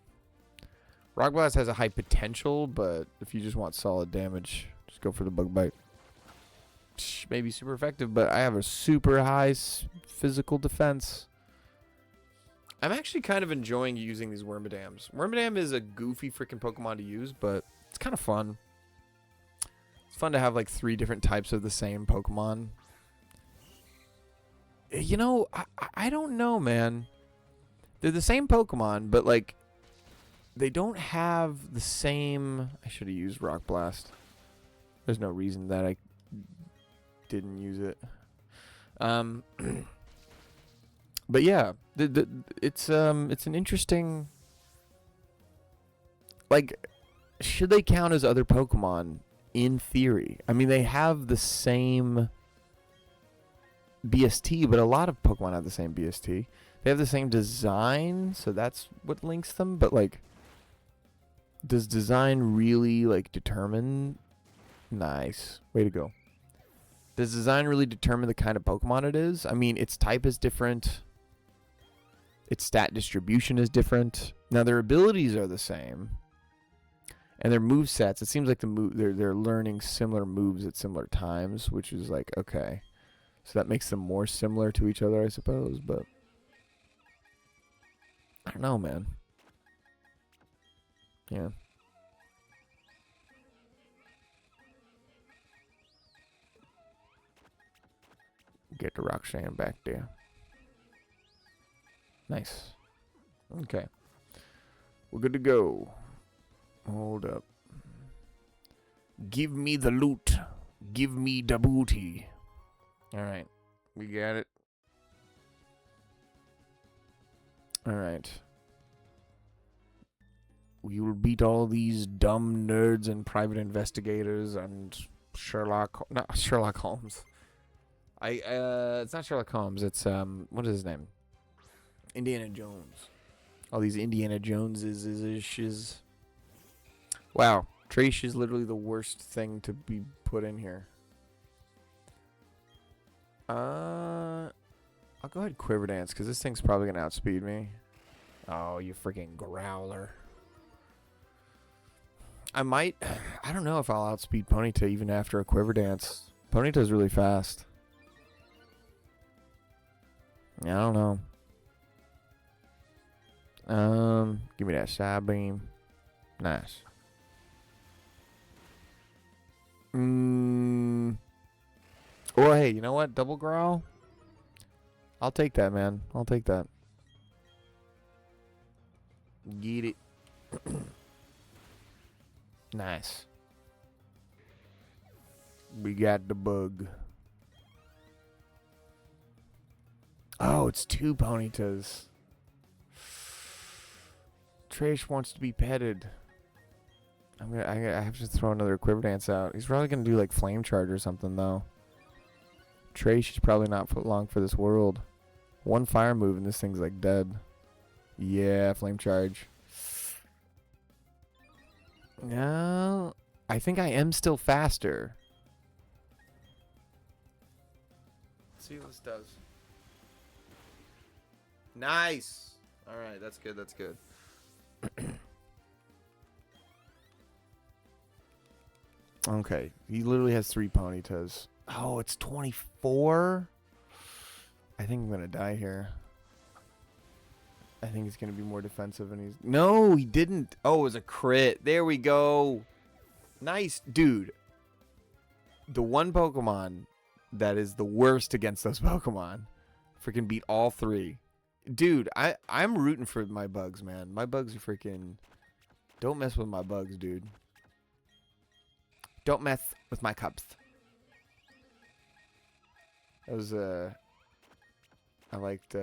Rock Blast has a high potential, but if you just want solid damage, just go for the Bug Bite. Maybe super effective, but I have a super high physical defense. I'm actually kind of enjoying using these Wormadams. Wormadam is a goofy freaking Pokemon to use, but it's kind of fun. It's fun to have like 3 different types of the same Pokemon. You know, I don't know, man. They're the same Pokemon, but like they don't have the same... I should have used Rock Blast. There's no reason that I didn't use it. But yeah, it's an interesting, like, should they count as other Pokemon in theory? I mean, they have the same BST, but a lot of Pokemon have the same BST. They have the same design, so that's what links them, but like, does design really like determine? Nice, way to go. Does design really determine the kind of Pokemon it is? I mean, its type is different. Its stat distribution is different. Now their abilities are the same, and their move sets. It seems like they're learning similar moves at similar times, which is like okay, so that makes them more similar to each other, I suppose. But I don't know, man. Yeah. Get the Roxanne back there. Nice. Okay. We're good to go. Hold up. Give me the loot. Give me the booty. Alright. We got it. Alright. We will beat all these dumb nerds and private investigators and not Sherlock Holmes. It's not Sherlock Holmes. It's what is his name? Indiana Jones. All these Indiana Joneses is. Wow, Trash is literally the worst thing to be put in here. I'll go ahead and Quiver Dance because this thing's probably gonna outspeed me. Oh, you freaking growler! I don't know if I'll outspeed Ponyta even after a Quiver Dance. Ponyta's really fast. Yeah, I don't know. Give me that side beam. Nice. Or hey, you know what? Double growl? I'll take that, man. I'll take that. Get it. Nice. We got the bug. Oh, it's 2 Ponytas. Trash wants to be petted. I have to throw another Quiver Dance out. He's probably gonna do like Flame Charge or something though. Trash is probably not long for this world. 1 fire move and this thing's like dead. Yeah, Flame Charge. No, I think I am still faster. Let's see what this does. Nice. All right, that's good. That's good. Okay, he literally has 3 Ponytas. Oh, it's 24? I think I'm gonna die here. I think he's gonna be more defensive and he's... No, he didn't. Oh, it was a crit. There we go. Nice. Dude. The one Pokemon that is the worst against those Pokemon freaking beat all 3. Dude, I'm rooting for my bugs, man. My bugs are freaking... Don't mess with my bugs, dude. Don't mess with my cubs. That was, I liked,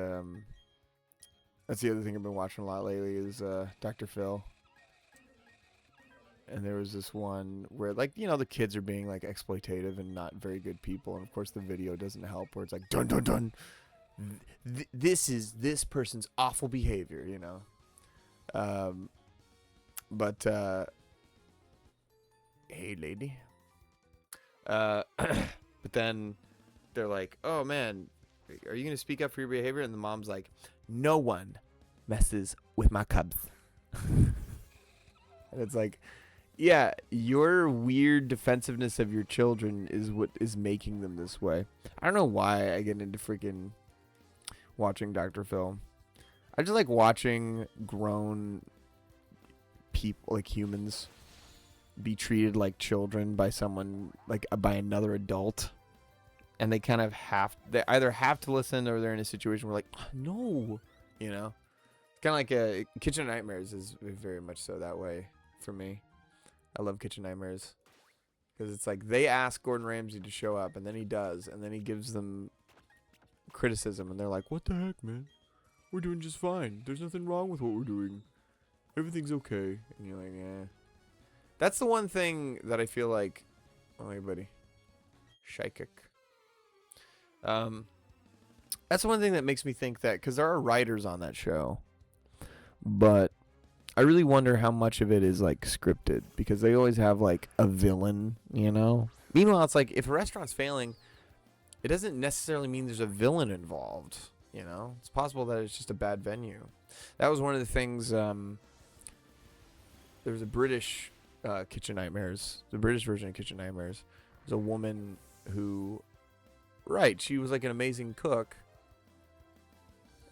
that's the other thing I've been watching a lot lately is, Dr. Phil. And there was this one where, like, you know, the kids are being, like, exploitative and not very good people. And, of course, the video doesn't help where it's like, dun, dun, dun. This is this person's awful behavior, you know. But hey, lady. But then they're like, oh, man, are you going to speak up for your behavior? And the mom's like, no one messes with my cubs. And it's like, yeah, your weird defensiveness of your children is what is making them this way. I don't know why I get into freaking watching Dr. Phil. I just like watching grown people, like humans, be treated like children by someone, like by another adult. And they kind of they either have to listen or they're in a situation where like, no, you know? Kind of like a Kitchen Nightmares is very much so that way for me. I love Kitchen Nightmares. Because it's like they ask Gordon Ramsay to show up and then he does. And then he gives them criticism and they're like, what the heck, man? We're doing just fine. There's nothing wrong with what we're doing. Everything's okay. And you're like, yeah. That's the one thing that I feel like... Oh, hey, buddy. Psychic. That's the one thing that makes me think that... Because there are writers on that show. But I really wonder how much of it is, like, scripted. Because they always have, like, a villain, you know? Meanwhile, it's like, if a restaurant's failing... It doesn't necessarily mean there's a villain involved, you know? It's possible that it's just a bad venue. That was one of the things, there was a British Kitchen Nightmares, the British version of Kitchen Nightmares. There's a woman who, right, she was like an amazing cook.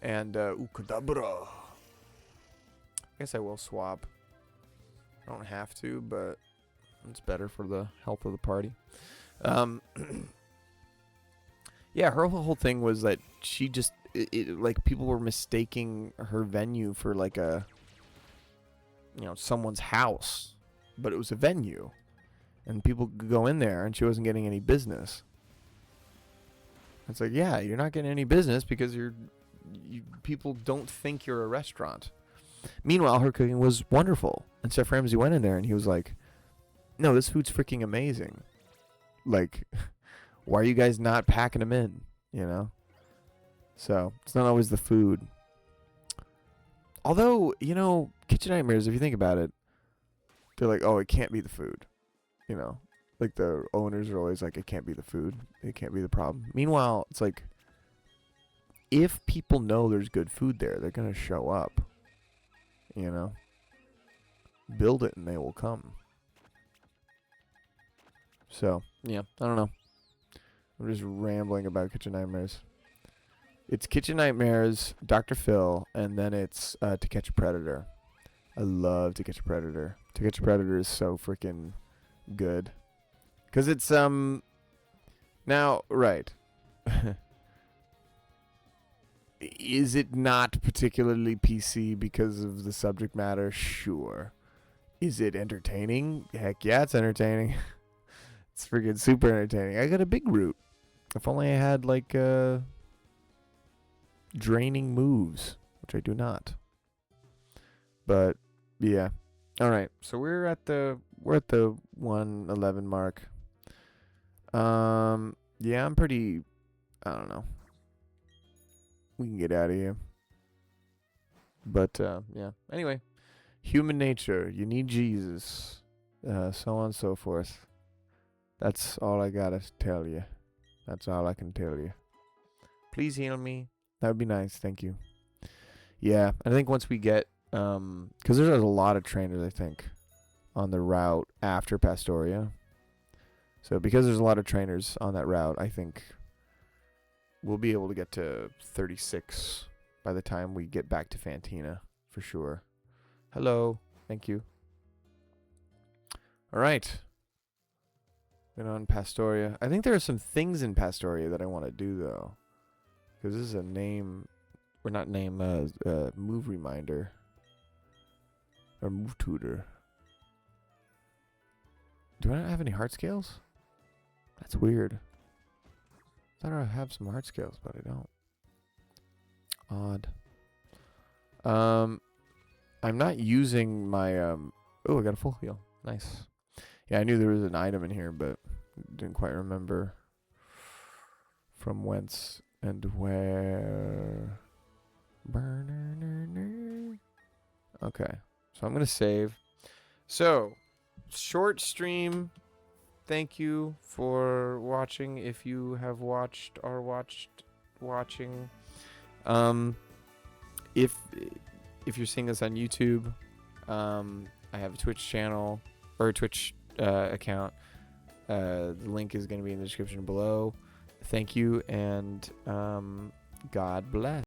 And, ooh, kadabra. I guess I will swap. I don't have to, but it's better for the health of the party. Yeah, her whole thing was that she just like people were mistaking her venue for like a, someone's house, but it was a venue, and people could go in there, and she wasn't getting any business. It's like, yeah, you're not getting any business because people don't think you're a restaurant. Meanwhile, her cooking was wonderful, and Chef Ramsay went in there, and he was like, "No, this food's freaking amazing. Like, why are you guys not packing them in? So it's not always the food. Although, Kitchen Nightmares, if you think about it, they're like, oh, it can't be the food. Like the owners are always like, it can't be the food. It can't be the problem. Meanwhile, it's like, if people know there's good food there, they're going to show up. Build it and they will come. So, yeah, I don't know. I'm just rambling about Kitchen Nightmares. It's Kitchen Nightmares, Dr. Phil, and then it's To Catch a Predator. I love To Catch a Predator. To Catch a Predator is so freaking good. Because it's, now, right. Is it not particularly PC because of the subject matter? Sure. Is it entertaining? Heck yeah, it's entertaining. It's freaking super entertaining. I got a big root. If only I had, like, draining moves, which I do not. But, yeah. Alright, so we're at the 111 mark. Yeah, I'm pretty, I don't know. We can get out of here. But, yeah. Anyway, human nature. You need Jesus. So on and so forth. That's all I gotta tell you. That's all I can tell you. Please heal me. That would be nice. Thank you. Yeah, I think once we get, because there's a lot of trainers, I think, on the route after Pastoria. So because there's a lot of trainers on that route, I think we'll be able to get to 36 by the time we get back to Fantina, for sure. Hello. Thank you. All right. Been on Pastoria. I think there are some things in Pastoria that I want to do, though. Because this is a name, or not name, move reminder. Or move tutor. Do I not have any heart scales? That's weird. I thought I have some heart scales, but I don't. Odd. I'm not using my, oh, I got a full heal. Nice. Yeah, I knew there was an item in here, but didn't quite remember from whence and where. Okay, so I'm going to save. So, short stream. Thank you for watching. If you have watched or watching. If you're seeing this on YouTube, I have a Twitch channel or a Twitch account. The link is going to be in the description below. Thank you, and God bless.